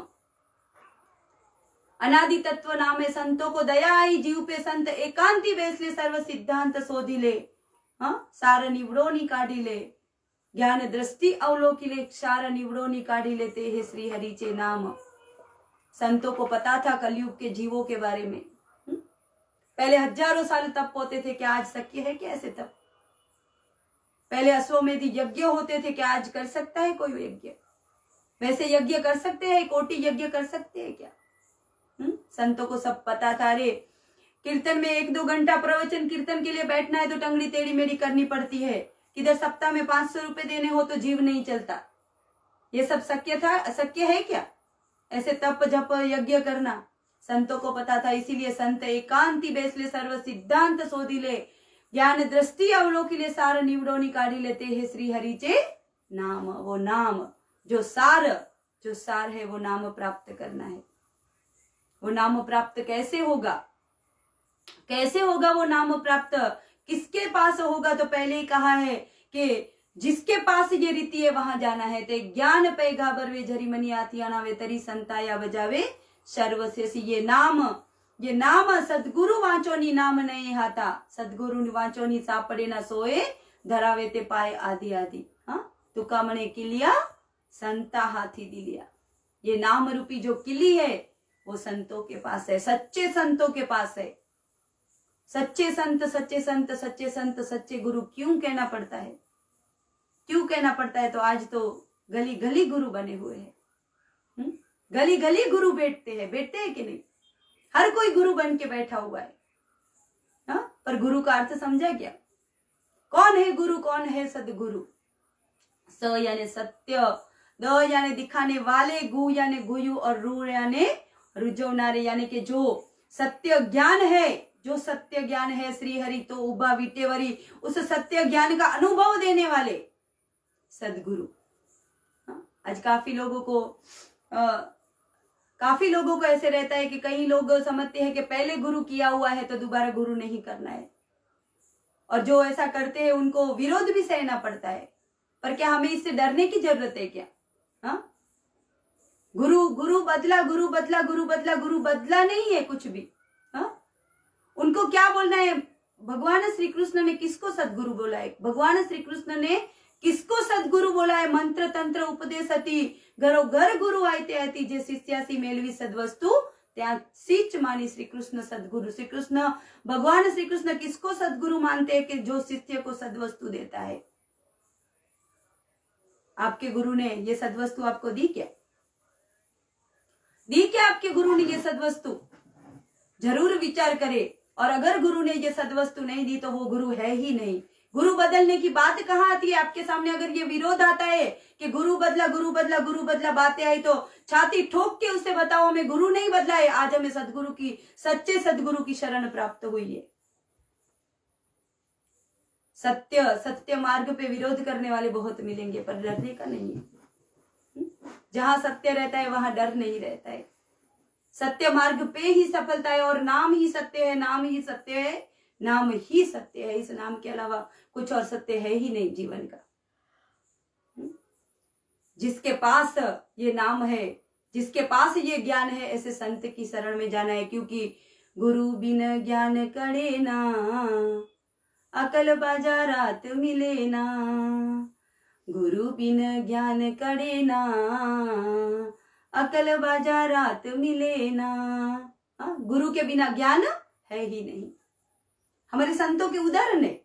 अनादि तत्व नाम है। संतों को दया आई जीव पे, संत एकांती बेसले, सर्व सिद्धांत शोधिले, सार निवडोनी काढिले, ज्ञान दृष्टि अवलोकिले, सार निवडोनी काढिले, ते हे श्री हरिचे नाम। संतों को पता था कलयुग के जीवों के बारे में। पहले हजारों साल तप होते थे, क्या आज शक्य है क्या ऐसे तप? पहले अश्वमेध यज्ञ होते थे, क्या आज कर सकता है कोई यज्ञ? वैसे यज्ञ कर सकते हैं, कोटि यज्ञ कर सकते हैं क्या? संतों को सब पता था। अरे कीर्तन में 1-2 घंटा प्रवचन कीर्तन के लिए बैठना है तो टंगड़ी टेढ़ी मेढ़ी करनी पड़ती है। किधर सप्ताह में 500 रुपए देने हो तो जीव नहीं चलता। ये सब शक्य था? अशक्य है क्या ऐसे तप जप यज्ञ करना? संतों को पता था, इसीलिए संत एकांती बेसले, सर्व सिद्धांत शोधिले, ज्ञान दृष्टि अवलोकिले, सार निवडोनी काढी लेते हे श्री हरिचे नाम। वो नाम जो सार है, वो नाम प्राप्त करना है। वो नाम प्राप्त कैसे होगा? कैसे होगा वो नाम प्राप्त? किसके पास होगा? तो पहले ही कहा है कि जिसके पास ये रीति है वहां जाना है। ते ज्ञान पैगा बरवे झरी मनी आती अनावे, तरी संताया बजावे सर्वशेषी। ये नाम सदगुरु वांचोनी नाम नहीं हाथा, सदगुरु वांचोनी सापड़े ना सोए, धरावे ते पाए आदि आदि। तुका मने किलिया संता हाथी दिलिया। ये नाम रूपी जो किली है वो संतों के पास है, सच्चे संतों के पास है। सच्चे संत, सच्चे संत, सच्चे संत, सच्चे गुरु क्यों कहना पड़ता है? क्यों कहना पड़ता है? तो आज तो गली गली गुरु बने हुए हैं। गली गली गुरु बैठते हैं कि नहीं? हर कोई गुरु बन के बैठा हुआ है। पर गुरु का अर्थ समझा क्या? कौन है गुरु? कौन है सदगुरु? स यानी सत्य, द यानी दिखाने वाले, गु यानी गुयु, और रू यानी रुझवनारे, यानी कि जो सत्य ज्ञान है, जो सत्य ज्ञान है श्री हरि तो उबा विटेवरी, उस सत्य ज्ञान का अनुभव देने वाले सदगुरु। आज काफी लोगों को ऐसे रहता है कि कई लोग समझते हैं कि पहले गुरु किया हुआ है तो दोबारा गुरु नहीं करना है। और जो ऐसा करते हैं उनको विरोध भी सहना पड़ता है। पर क्या हमें इससे डरने की जरूरत है क्या? हाँ, गुरु गुरु बदला, गुरु बदला, गुरु बदला, गुरु बदला नहीं है कुछ भी। हाँ, उनको क्या बोलना है? भगवान श्री कृष्ण ने किसको सदगुरु बोला है? भगवान श्री कृष्ण ने किसको सदगुरु बोला है? मंत्र तंत्र उपदेश अति घरो घर गुरु आयते अति जे शिष्यासी मेलवी सदवस्तु त्या सीच मानी श्री कृष्ण सदगुरु। श्री कृष्ण भगवान श्री कृष्ण किसको सदगुरु मानते हैं? कि जो शिष्य को सदवस्तु देता है। आपके गुरु ने ये सदवस्तु आपको दी क्या? दी क्या आपके गुरु ने ये सदवस्तु? जरूर विचार करे। और अगर गुरु ने ये सदवस्तु नहीं दी तो वो गुरु है ही नहीं। गुरु बदलने की बात कहाँ आती है आपके सामने? अगर ये विरोध आता है कि गुरु बदला, गुरु बदला, गुरु बदला बातें आई तो छाती ठोक के उसे बताओ हमें गुरु नहीं बदला है, आज हमें सदगुरु की, सच्चे सदगुरु की शरण प्राप्त हुई है। सत्य मार्ग पे विरोध करने वाले बहुत मिलेंगे, पर डरने का नहीं है। जहां सत्य रहता है वहां डर नहीं रहता है। सत्य मार्ग पे ही सफलता है और नाम ही सत्य है, नाम ही सत्य है, नाम ही सत्य है। इस नाम के अलावा कुछ और सत्य है ही नहीं जीवन का। जिसके पास ये नाम है, जिसके पास ये ज्ञान है, ऐसे संत की शरण में जाना है। क्योंकि गुरु बिन ज्ञान करे ना, अकल बाजारात मिले ना। गुरु बिन ज्ञान करे ना, अकल बाजारात मिले ना। गुरु के बिना ज्ञान है ही नहीं। हमारे संतों के उदाहरण है।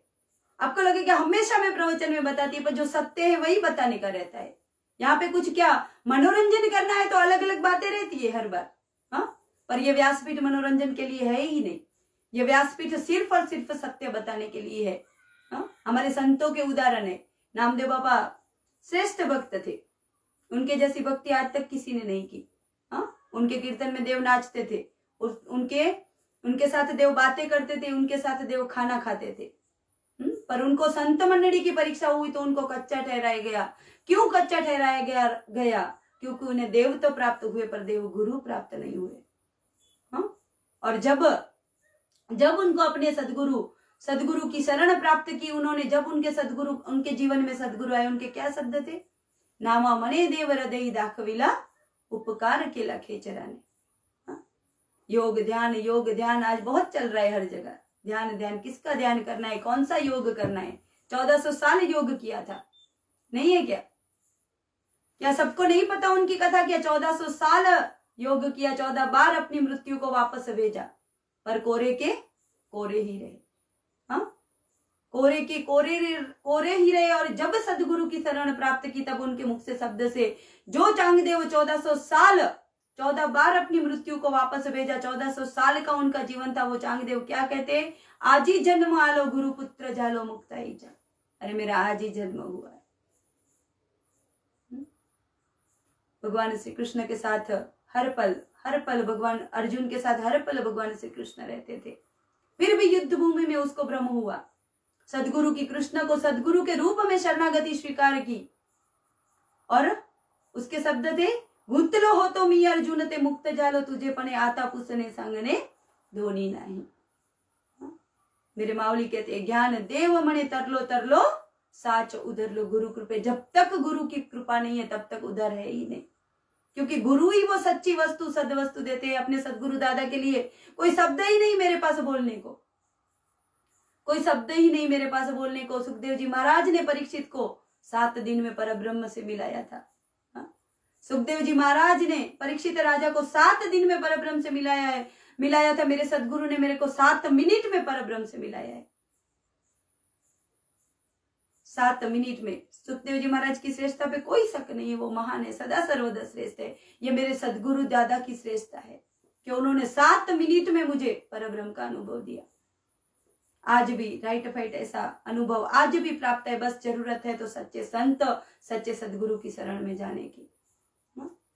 आपको लगेगा हमेशा मैं प्रवचन में बताती है, पर जो सत्य है वही बताने का रहता है। यहाँ पे कुछ क्या मनोरंजन करना है तो अलग अलग बातें रहती है हर बार। हाँ, पर ये व्यासपीठ मनोरंजन के लिए है ही नहीं। ये व्यासपीठ सिर्फ और सिर्फ सत्य बताने के लिए है। हाँ, हमारे संतों के उदाहरण है। नामदेव बाबा श्रेष्ठ भक्त थे, उनके जैसी भक्ति आज तक किसी ने नहीं की। हाँ, उनके कीर्तन में देव नाचते थे, उनके साथ देव बातें करते थे, उनके साथ देव खाना खाते थे। पर उनको संत मंडली की परीक्षा हुई तो उनको कच्चा ठहराया गया। क्यों कच्चा ठहराया गया? क्योंकि उन्हें देव तो प्राप्त हुए पर देव गुरु प्राप्त नहीं हुए। हाँ, और जब उनको अपने सदगुरु की शरण प्राप्त की उन्होंने, जब उनके जीवन में सदगुरु आए, उनके क्या शब्द थे? नामा मने देव हृदय दाखविला उपकार केला खेचराने। योग ध्यान आज बहुत चल रहा है हर जगह। ध्यान किसका ध्यान करना है? कौन सा योग करना है? 1400 साल योग किया था, नहीं है क्या? क्या सबको नहीं पता उनकी कथा? क्या 1400 साल योग किया, 14 बार अपनी मृत्यु को वापस भेजा, पर कोरे के कोरे ही रहे। हाँ, कोरे के कोरे ही रहे। और जब सदगुरु की शरण प्राप्त की तब उनके मुख से शब्द से जो चांगदेव 1400 साल 14 बार अपनी मृत्यु को वापस भेजा, 1400 साल का उनका जीवन था। वो चांगदेव क्या कहते? आज ही जन्म आलो गुरु पुत्र जालो मुक्ताई जा। अरे मेरा आज ही जन्म हुआ है। भगवान श्री कृष्ण के साथ हर पल भगवान अर्जुन के साथ हर पल भगवान श्री कृष्ण रहते थे। फिर भी युद्ध भूमि में उसको भ्रम हुआ। सदगुरु की कृष्ण को सदगुरु के रूप में शरणागति स्वीकार की और उसके शब्द थे, गुंतलो हो तो मी अर्जुन ते मुक्त जालो तुझे पने आता पुसने संगने धोनी नहीं। मेरे मावली कहते ज्ञान देव मने तरलो साच उधर लो। गुरु कृपे, जब तक गुरु की कृपा नहीं है तब तक उधर है ही नहीं। क्योंकि गुरु ही वो सच्ची वस्तु सदवस्तु देते हैं। अपने सदगुरु दादा के लिए कोई शब्द ही नहीं मेरे पास बोलने को, कोई शब्द ही नहीं मेरे पास बोलने को। सुखदेव जी महाराज ने परीक्षित को 7 दिन में परब्रह्म से मिलाया था। सुखदेव जी महाराज ने परीक्षित राजा को 7 दिन में परब्रह्म से मिलाया था। मेरे सदगुरु ने मेरे को 7 मिनट में परब्रह्म से मिलाया है। 7 मिनट में। सुखदेव जी महाराज की श्रेष्ठता पे कोई शक नहीं है, वो महान है, सदा सर्वदा श्रेष्ठ है। ये मेरे सदगुरु दादा की श्रेष्ठता है कि उन्होंने 7 मिनट में मुझे परब्रह्म का अनुभव दिया। आज भी राइट फाइट ऐसा अनुभव आज भी प्राप्त है। बस जरूरत है तो सच्चे संत सच्चे सदगुरु की शरण में जाने की।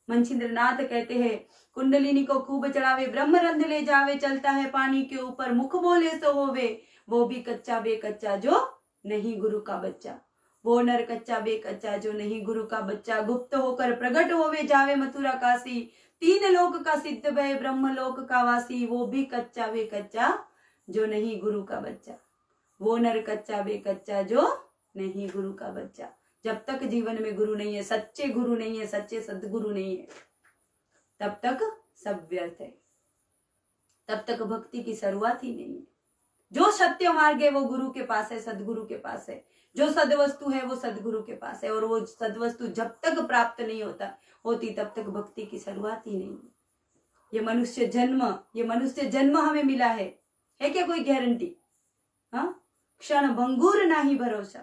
मनचिंद्र नाथ कहते हैं, कुंडलिनी को खूब चढ़ावे ब्रह्मरंध ले जावे, चलता है पानी के ऊपर मुख बोले सो होवे, वो भी कच्चा बेकच्चा जो नहीं गुरु का बच्चा। वो नर कच्चा बेकच्चा जो नहीं गुरु का बच्चा, गुप्त होकर प्रगट होवे जावे मथुरा काशी, 3 लोक का सिद्ध भय ब्रह्म लोक का वासी, वो भी कच्चा बेकच्चा जो नहीं गुरु का बच्चा। वो नर कच्चा बेकच्चा जो नहीं गुरु का बच्चा। जब तक जीवन में गुरु नहीं है, सच्चे गुरु नहीं है, सच्चे सदगुरु नहीं है, तब तक सब व्यर्थ है, तब तक भक्ति की शुरुआत ही नहीं है। जो सत्य मार्ग है वो गुरु के पास है, सदगुरु के पास है। जो सदवस्तु है वो सदगुरु के पास है, और वो सदवस्तु जब तक प्राप्त नहीं होती तब तक भक्ति की शुरुआत ही नहीं है। ये मनुष्य जन्म हमें मिला है क्या कोई गारंटी? हाँ, क्षण भंगुर नाही भरोसा,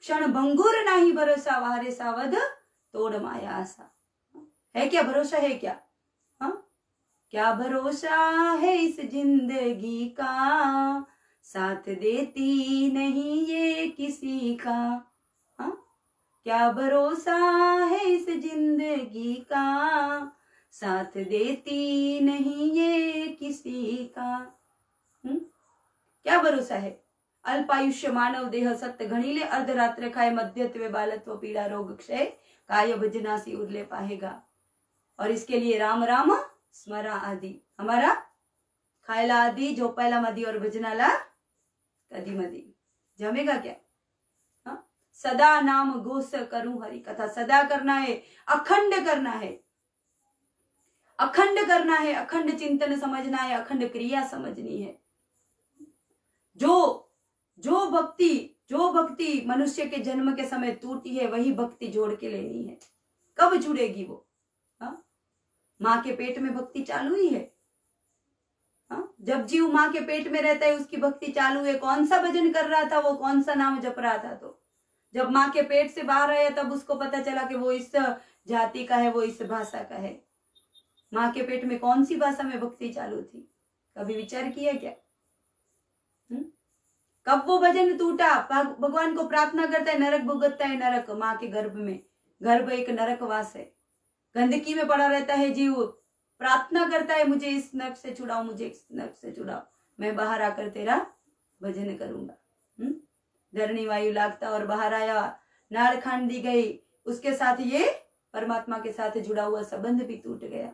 क्षण भंगुर नाही भरोसा, वारे सावध तोड़ माया आशा। है क्या भरोसा? है क्या? हाँ, क्या भरोसा है इस जिंदगी का, साथ देती नहीं ये किसी का। हाँ, क्या भरोसा है इस जिंदगी का, साथ देती नहीं ये किसी का। क्या भरोसा है? अल्पायुष्य मानव देह सत्य घणीले, अर्धरात्र खाए मध्यत्वे बालत्व पीड़ा रोग क्षय, काय भजनासी उरले पाहेगा। और इसके लिए राम राम स्मरा आदि, हमारा खायला आदि, झोपायला मधी और भजनाला कदी मधी। जमेगा क्या? हाँ? सदा नाम घोष करूं हरि कथा, सदा करना है, अखंड करना है, अखंड करना है, अखंड चिंतन समझना है, अखंड क्रिया समझनी है। जो भक्ति मनुष्य के जन्म के समय टूटी है, वही भक्ति जोड़ के लेनी है। कब जुड़ेगी वो? हाँ? माँ के पेट में भक्ति चालू ही है। हाँ? जब जीव माँ के पेट में रहता है उसकी भक्ति चालू है। कौन सा भजन कर रहा था वो, कौन सा नाम जप रहा था? तो जब माँ के पेट से बाहर आया तब उसको पता चला कि वो इस जाति का है, वो इस भाषा का है। माँ के पेट में कौन सी भाषा में भक्ति चालू थी? कभी विचार किया क्या? कब वो भजन टूटा? भगवान को प्रार्थना करता है, नरक भुगतता है, नरक माँ के गर्भ में। गर्भ एक नरकवास है, गंदगी में पड़ा रहता है जीव, प्रार्थना करता है मुझे इस नरक से छुड़ाओ, मुझे इस नरक से छुड़ाओ, मैं बाहर आकर तेरा भजन करूंगा। धरणी वायु लागता और बाहर आया, नाड़ खान दी गई, उसके साथ ये परमात्मा के साथ जुड़ा हुआ संबंध भी टूट गया।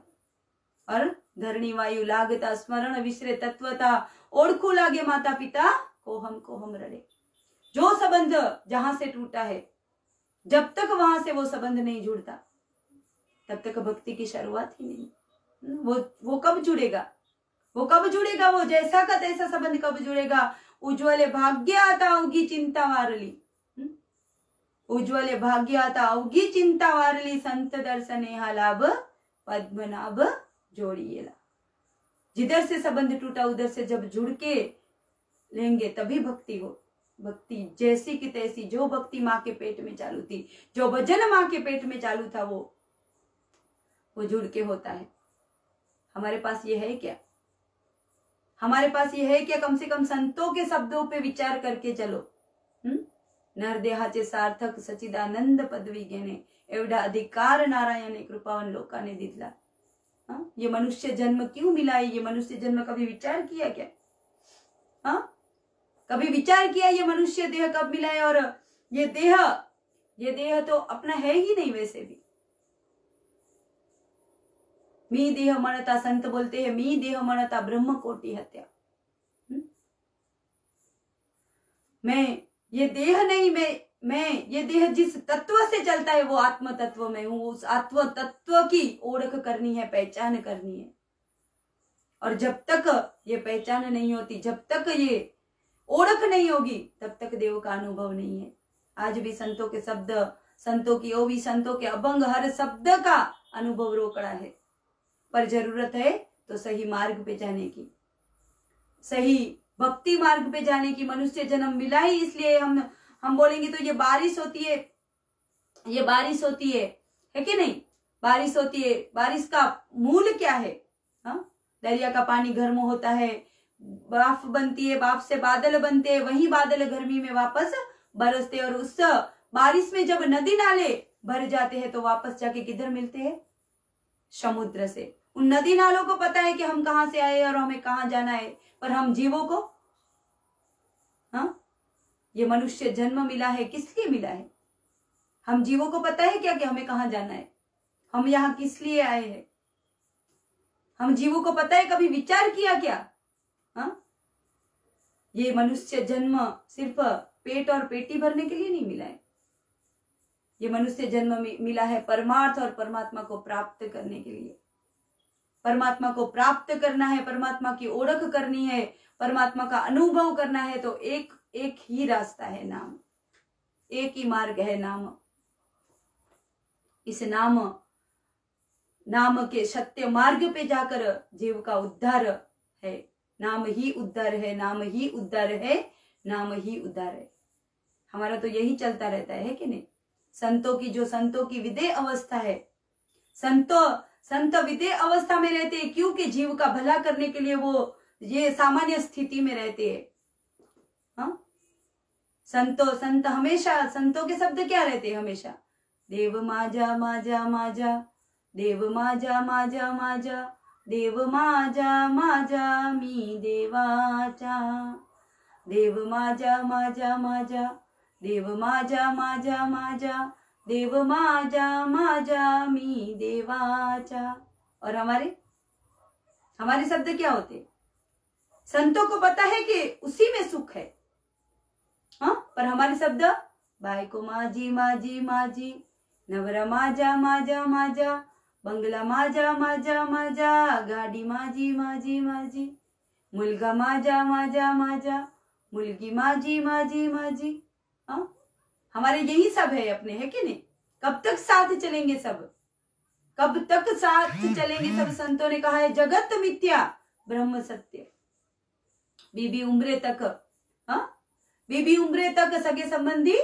और धरणी वायु लागता स्मरण विसरे तत्वता, ओढ़खू लागे माता पिता को हम रड़े। जो संबंध जहां से टूटा है, जब तक वहां से वो संबंध नहीं जुड़ता तब तक भक्ति की शुरुआत ही नहीं। वो कब जुड़ेगा? वो कब जुड़ेगा? वो जैसा का तैसा संबंध कब जुड़ेगा? उज्ज्वले भाग्य आता अवघी चिंता वारली, उज्ज्वले भाग्य आता अवघी चिंता वारली, संत दर्शने हा लाभ पद्मनाभ जोड़िएला। जिधर से संबंध टूटा उधर से जब जुड़ के लेंगे तभी भक्ति हो। भक्ति जैसी की तैसी, जो भक्ति माँ के पेट में चालू थी, जो भजन माँ के पेट में चालू था, वो जुड़ के होता है। हमारे पास ये है क्या? हमारे पास ये है क्या? कम से कम संतों के शब्दों पे विचार करके चलो। नरदेहाचे सार्थक सचिदानंद पदवी घेणे, एवढा अधिकार नारायण कृपावन लोकाने दिला। ये मनुष्य जन्म क्यों मिला है? ये मनुष्य जन्म कभी विचार किया क्या? हाँ, कभी विचार किया ये मनुष्य देह कब मिला है? और ये देह तो अपना है ही नहीं। वैसे भी मी देह मनता, संत बोलते हैं मी देह मनता ब्रह्म कोटि हत्या। मैं ये देह नहीं, मैं ये देह जिस तत्व से चलता है वो आत्म तत्व में हूं। उस आत्म तत्व की ओळख करनी है, पहचान करनी है। और जब तक ये पहचान नहीं होती, जब तक ये ओळख नहीं होगी, तब तक देव का अनुभव नहीं है। आज भी संतों के शब्द, संतों की ओवी, संतों के अभंग, हर शब्द का अनुभव रोकड़ा है। पर जरूरत है तो सही मार्ग पे जाने की, सही भक्ति मार्ग पे जाने की। मनुष्य जन्म मिला ही इसलिए हम बोलेंगे तो ये बारिश होती है, ये बारिश होती है कि नहीं? बारिश होती है, बारिश का मूल क्या है? हाँ, दरिया का पानी गर्म होता है, बाफ बनती है, बाफ से बादल बनते हैं, वही बादल गर्मी में वापस बरसते, और उस बारिश में जब नदी नाले भर जाते हैं तो वापस जाके किधर मिलते हैं? समुद्र से। उन नदी नालों को पता है कि हम कहां से आए और हमें कहां जाना है, पर हम जीवों को, हाँ, ये मनुष्य जन्म मिला है, किस लिए मिला है? हम जीवों को पता है क्या कि हमें कहां जाना है? हम यहाँ किस लिए आए हैं? हम जीवों को पता है? कभी विचार किया क्या? हाँ, ये मनुष्य जन्म सिर्फ पेट और पेटी भरने के लिए नहीं मिला है। ये मनुष्य जन्म मिला है परमार्थ और परमात्मा को प्राप्त करने के लिए। परमात्मा को प्राप्त करना है, परमात्मा की ओळख करनी है, परमात्मा का अनुभव करना है, तो एक ही रास्ता है, नाम। एक ही मार्ग है, नाम। इस नाम के सत्य मार्ग पे जाकर जीव का उद्धार है। नाम ही उद्धार है, नाम ही उद्धार है, नाम ही उद्धार है। हमारा तो यही चलता रहता है कि नहीं? संतों की विदेह अवस्था है। संत विदेह अवस्था में रहते हैं, क्योंकि जीव का भला करने के लिए वो ये सामान्य स्थिति में रहते हैं। हाँ, संत हमेशा, संतों के शब्द क्या रहते हैं? हमेशा देव माजा माजा माजा, देव माजा माजा माजा, देव माजा माजा मी देवाचा, देव माजा माजा माजा, देव माजा माजा माजा, देव माजा माजा मी देवाचा। और हमारे शब्द क्या होते? संतों को पता है कि उसी में सुख है, हाँ, पर हमारे शब्द बायको माजी माजी माजी, नवरा माजा माजा माजा, बंगला माजा माजा माजा, गाडी माजी माजी माजी, मुलगा माजा माजा माजा, मुलगी माजी माजी माजी। हाँ, हमारे यही सब है अपने, है कि नहीं? कब तक साथ चलेंगे सब? कब तक साथ चलेंगे सब? संतों ने कहा है जगत मिथ्या ब्रह्म सत्य। बीबी उम्रे तक, हाँ, बीबी उम्रे तक सगे संबंधी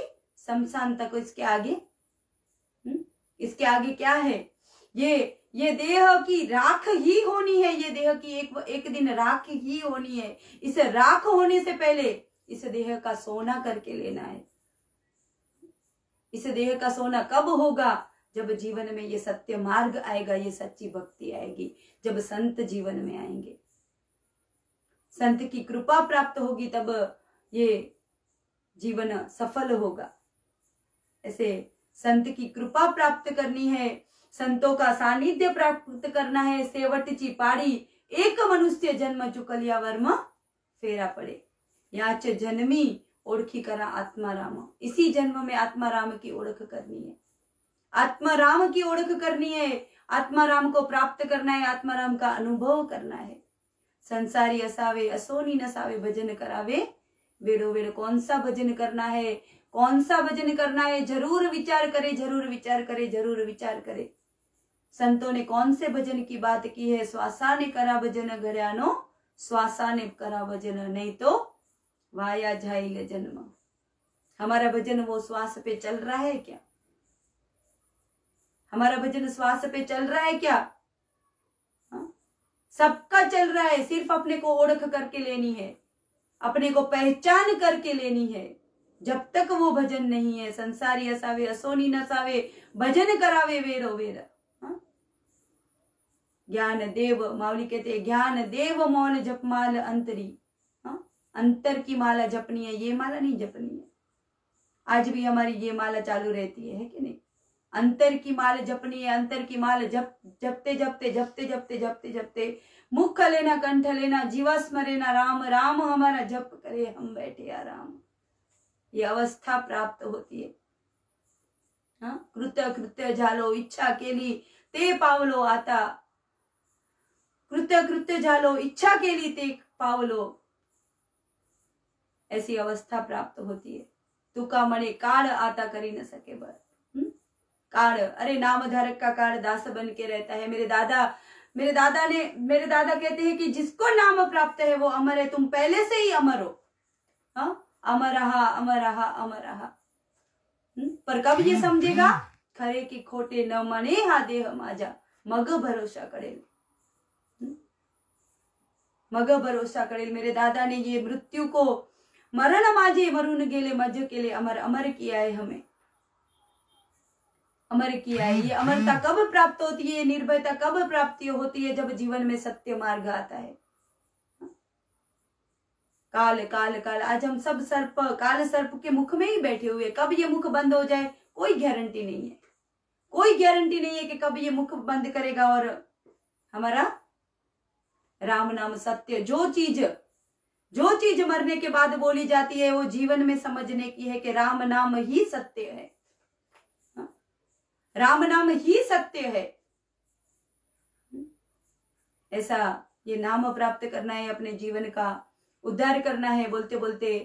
शमशान तक। इसके आगे क्या है? ये देह की राख ही होनी है। ये देह की एक दिन राख ही होनी है। इस राख होने से पहले इस देह का सोना करके लेना है। इस देह का सोना कब होगा? जब जीवन में ये सत्य मार्ग आएगा, ये सच्ची भक्ति आएगी, जब संत जीवन में आएंगे, संत की कृपा प्राप्त होगी, तब ये जीवन सफल होगा। ऐसे संत की कृपा प्राप्त करनी है, संतों का सानिध्य प्राप्त करना है। सेवटची पाड़ी एक मनुष्य जन्म चुकलिया वर्म फेरा पड़े, याच जन्मी ओळखी करा आत्माराम। इसी जन्म में आत्माराम की ओळख करनी है, आत्माराम की ओळख करनी है, आत्माराम को प्राप्त करना है, आत्माराम का अनुभव करना है। संसारी असावे असोनी नसावे, भजन करावे वेड़ो वेड़। कौन सा भजन करना है, कौन सा भजन करना है? जरूर विचार करे, जरूर विचार करे, जरूर विचार करे। संतों ने कौन से भजन की बात की है? श्वासा ने करा भजन घड़ियानो, श्वासा ने करा भजन, नहीं तो वाया जाइल जन्म। हमारा भजन वो श्वास पे चल रहा है क्या? हमारा भजन श्वास पे चल रहा है क्या? सबका चल रहा है, सिर्फ अपने को ओळख करके लेनी है, अपने को पहचान करके लेनी है। जब तक वो भजन नहीं है, संसारी असावे असोनी नसावे, भजन करावे वेरो वेर। ज्ञान देव, मावली कहते हैं ज्ञान देव मौन जपमाल अंतरी। अंतर की माला जपनी है, ये माला नहीं जपनी है। आज भी हमारी ये माला चालू रहती है कि नहीं? अंतर की माला जपनी है, अंतर की माला जपते जपते जपते जपते जपते जपते मुख लेना, कंठ लेना, जीवा स्मरेना राम राम, हमारा जप करे हम बैठे आराम। ये अवस्था प्राप्त होती है। कृत्य कृत्य झालो इच्छा केली ते पावलो आता, कृत्य कृत्य झालो इच्छा केली ते पावलो, ऐसी अवस्था प्राप्त होती है। तुका मणे काल आता करी न सके बर। काल, अरे नामधारक का काल दास बन के रहता है। मेरे दादा कहते हैं कि जिसको नाम प्राप्त है वो अमर है। तुम पहले से ही अमर हो। अमर रहा अमर रहा अमर रहा। पर कब ये समझेगा? खरे की खोटे न मने हा देह माजा, मग भरोसा करेल, मग भरोसा करेल। मेरे दादा ने ये मृत्यू को मरण माझे मरून गेले मज केले अमर, अमर किया है हमें, अमर किया है। ये अमरता कब प्राप्त होती है, निर्भयता कब प्राप्ति होती है? जब जीवन में सत्य मार्ग आता है। काल काल काल, आज हम सब काल सर्प के मुख में ही बैठे हुए। कब ये मुख बंद हो जाए कोई गारंटी नहीं है, कोई गारंटी नहीं है कि कब ये मुख बंद करेगा और हमारा राम नाम सत्य, जो चीज जो चीज मरने के बाद बोली जाती है वो जीवन में समझने की है कि राम नाम ही सत्य है, राम नाम ही सत्य है। ऐसा ये नाम प्राप्त करना है, अपने जीवन का उद्धार करना है। बोलते बोलते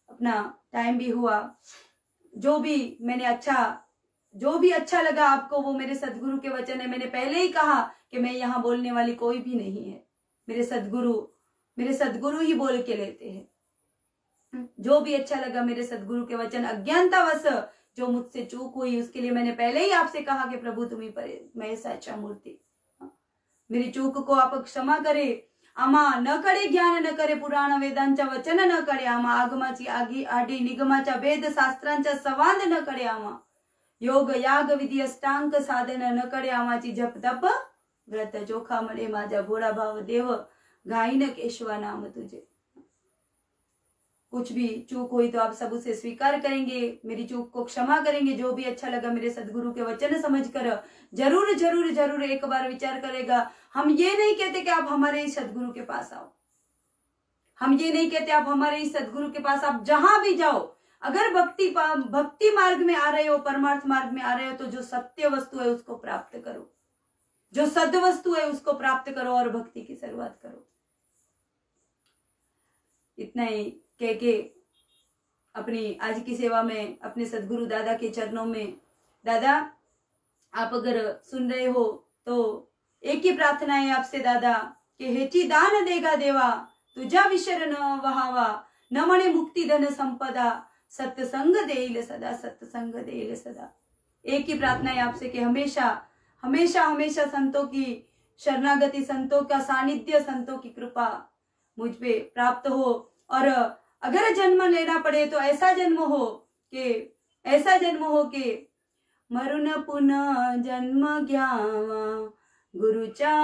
अपना टाइम भी हुआ। जो भी अच्छा लगा आपको वो मेरे सदगुरु के वचन है। मैंने पहले ही कहा कि मैं यहाँ बोलने वाली कोई भी नहीं है, मेरे सदगुरु ही बोल के लेते हैं। जो भी अच्छा लगा मेरे सदगुरु के वचन, अज्ञानतावश जो मुझसे चूक हुई उसके लिए मैंने पहले ही आपसे कहा कि प्रभु तुम्ही परे मैं सच्चा मूर्ति, मेरी चूक को आप क्षमा करे। आमा न करे ज्ञान, न करे पुराण वेदांच्या वचन, न करे आमा आगमाची आडी निगमाच्या वेद शास्त्रांच्या संवाद, न करे आमा योग याग विधी अष्टांग साधन, न करे आमाची जप तप व्रत चोखा मळे माझा भोळा भाव देव, गायन केशवा नाम तुझे। कुछ भी चूक हुई तो आप सब उसे स्वीकार करेंगे, मेरी चूक को क्षमा करेंगे। जो भी अच्छा लगा मेरे सदगुरु के वचन समझकर जरूर जरूर जरूर एक बार विचार करेगा। हम ये नहीं कहते कि आप हमारे इस सदगुरु के पास आओ, हम ये नहीं कहते आप हमारे इस सदगुरु के पास, आप जहां भी जाओ, अगर भक्ति मार्ग में आ रहे हो, परमार्थ मार्ग में आ रहे हो, तो जो सत्य वस्तु है उसको प्राप्त करो, जो सद वस्तु है उसको प्राप्त करो और भक्ति की शुरुआत करो। इतना ही कह के अपनी आज की सेवा में अपने सदगुरु दादा के चरणों में, दादा आप अगर सुन रहे हो तो एक ही प्रार्थना है आपसे दादा कि हेची दान देगा देवा, तुझा विसर न वहावा, न म्हणे मुक्ती धन संपदा, सत्संग देईल सदा, सत्संग देईल सदा। एक ही प्रार्थना है आपसे कि हमेशा हमेशा हमेशा संतों की शरणागति, संतों का सानिध्य, संतों की कृपा मुझ पे प्राप्त हो। और अगर जन्म लेना पड़े तो ऐसा जन्म हो कि मरून पुन्हा जन्म घ्यावा गुरुच्या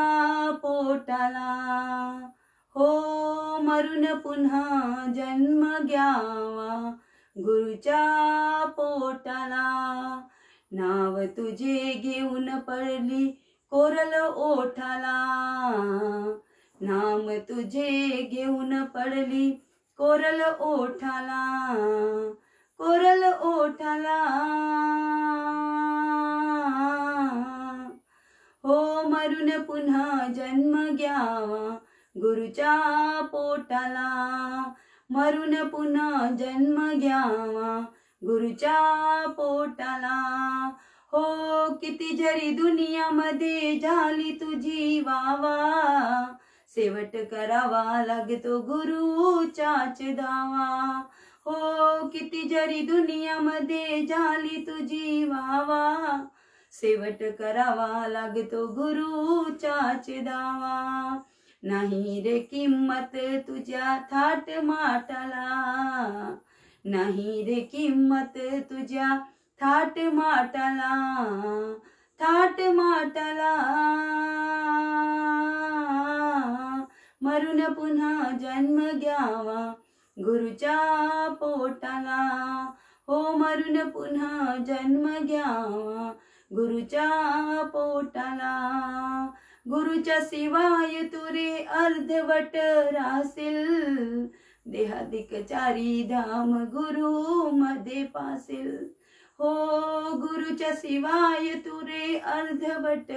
पोटाला, हो मरून पुन्हा जन्म घ्यावा गुरुच्या पोटाला, नाव तुझे घेऊन पडली कोरल ओठाला, नाम तुझे घेऊन पडली कोरल ओठाला, कोरल ओठाला, हो मरून पुन्हा जन्म घ्यावा गुरुच्या पोटाला, मरून पुन्हा जन्म घ्यावा गुरुच्या पोटाला, हो किती जरी दुनियामध्ये झाली तुझी वावा, शेवट करावा लागतो गुरुचाच धावा, हो किती जरी दुनियामध्ये झाली तुझी वावा, शेवट करावा लागतो गुरुचाच धावा, नाही रे किंमत तुझ्या थाट माटाला, नाही रे किंमत तुझ्या थाट माटाला, थाट माटाला, मरून पुन्हा जन्म घ्यावा गुरुच्या पोटाला, हो मरून पुन्हा जन्म घ्यावा गुरुच्या पोटाला, गुरुच्या शिवाय तुरे अर्धवट राहशील, देहादिक चारी धाम गुरु मध्ये पासील, हो गुरुच्या शिवाय तुरे अर्धवट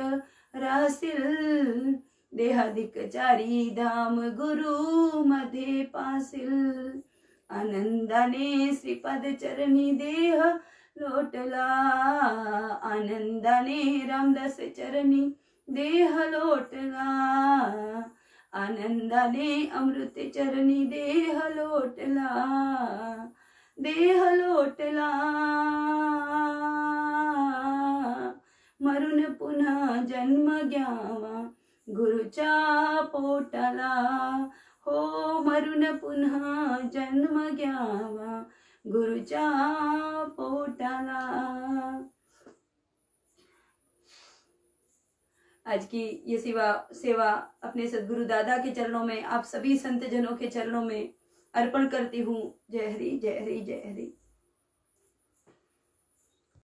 राहशील, देहादिक चारी धाम गुरु मध्ये पासील, आनंदाने श्रीपाद चरणी देह लोटला, आनंदाने रामदास चरणी देह लोटला, आनंदाने अमृत चरणी देह लोटला, देह लोटला, मरून पुन्हा जन्म घ्यावा गुरुच्या पोटाला, हो मरून पुन्हा जन्म घ्यावा गुरुच्या पोटाला। आज की ये सेवा अपने सदगुरु दादा के चरणों में, आप सभी संत जनों के चरणों में अर्पण करती हूँ। जय हरि जय हरि जय हरि।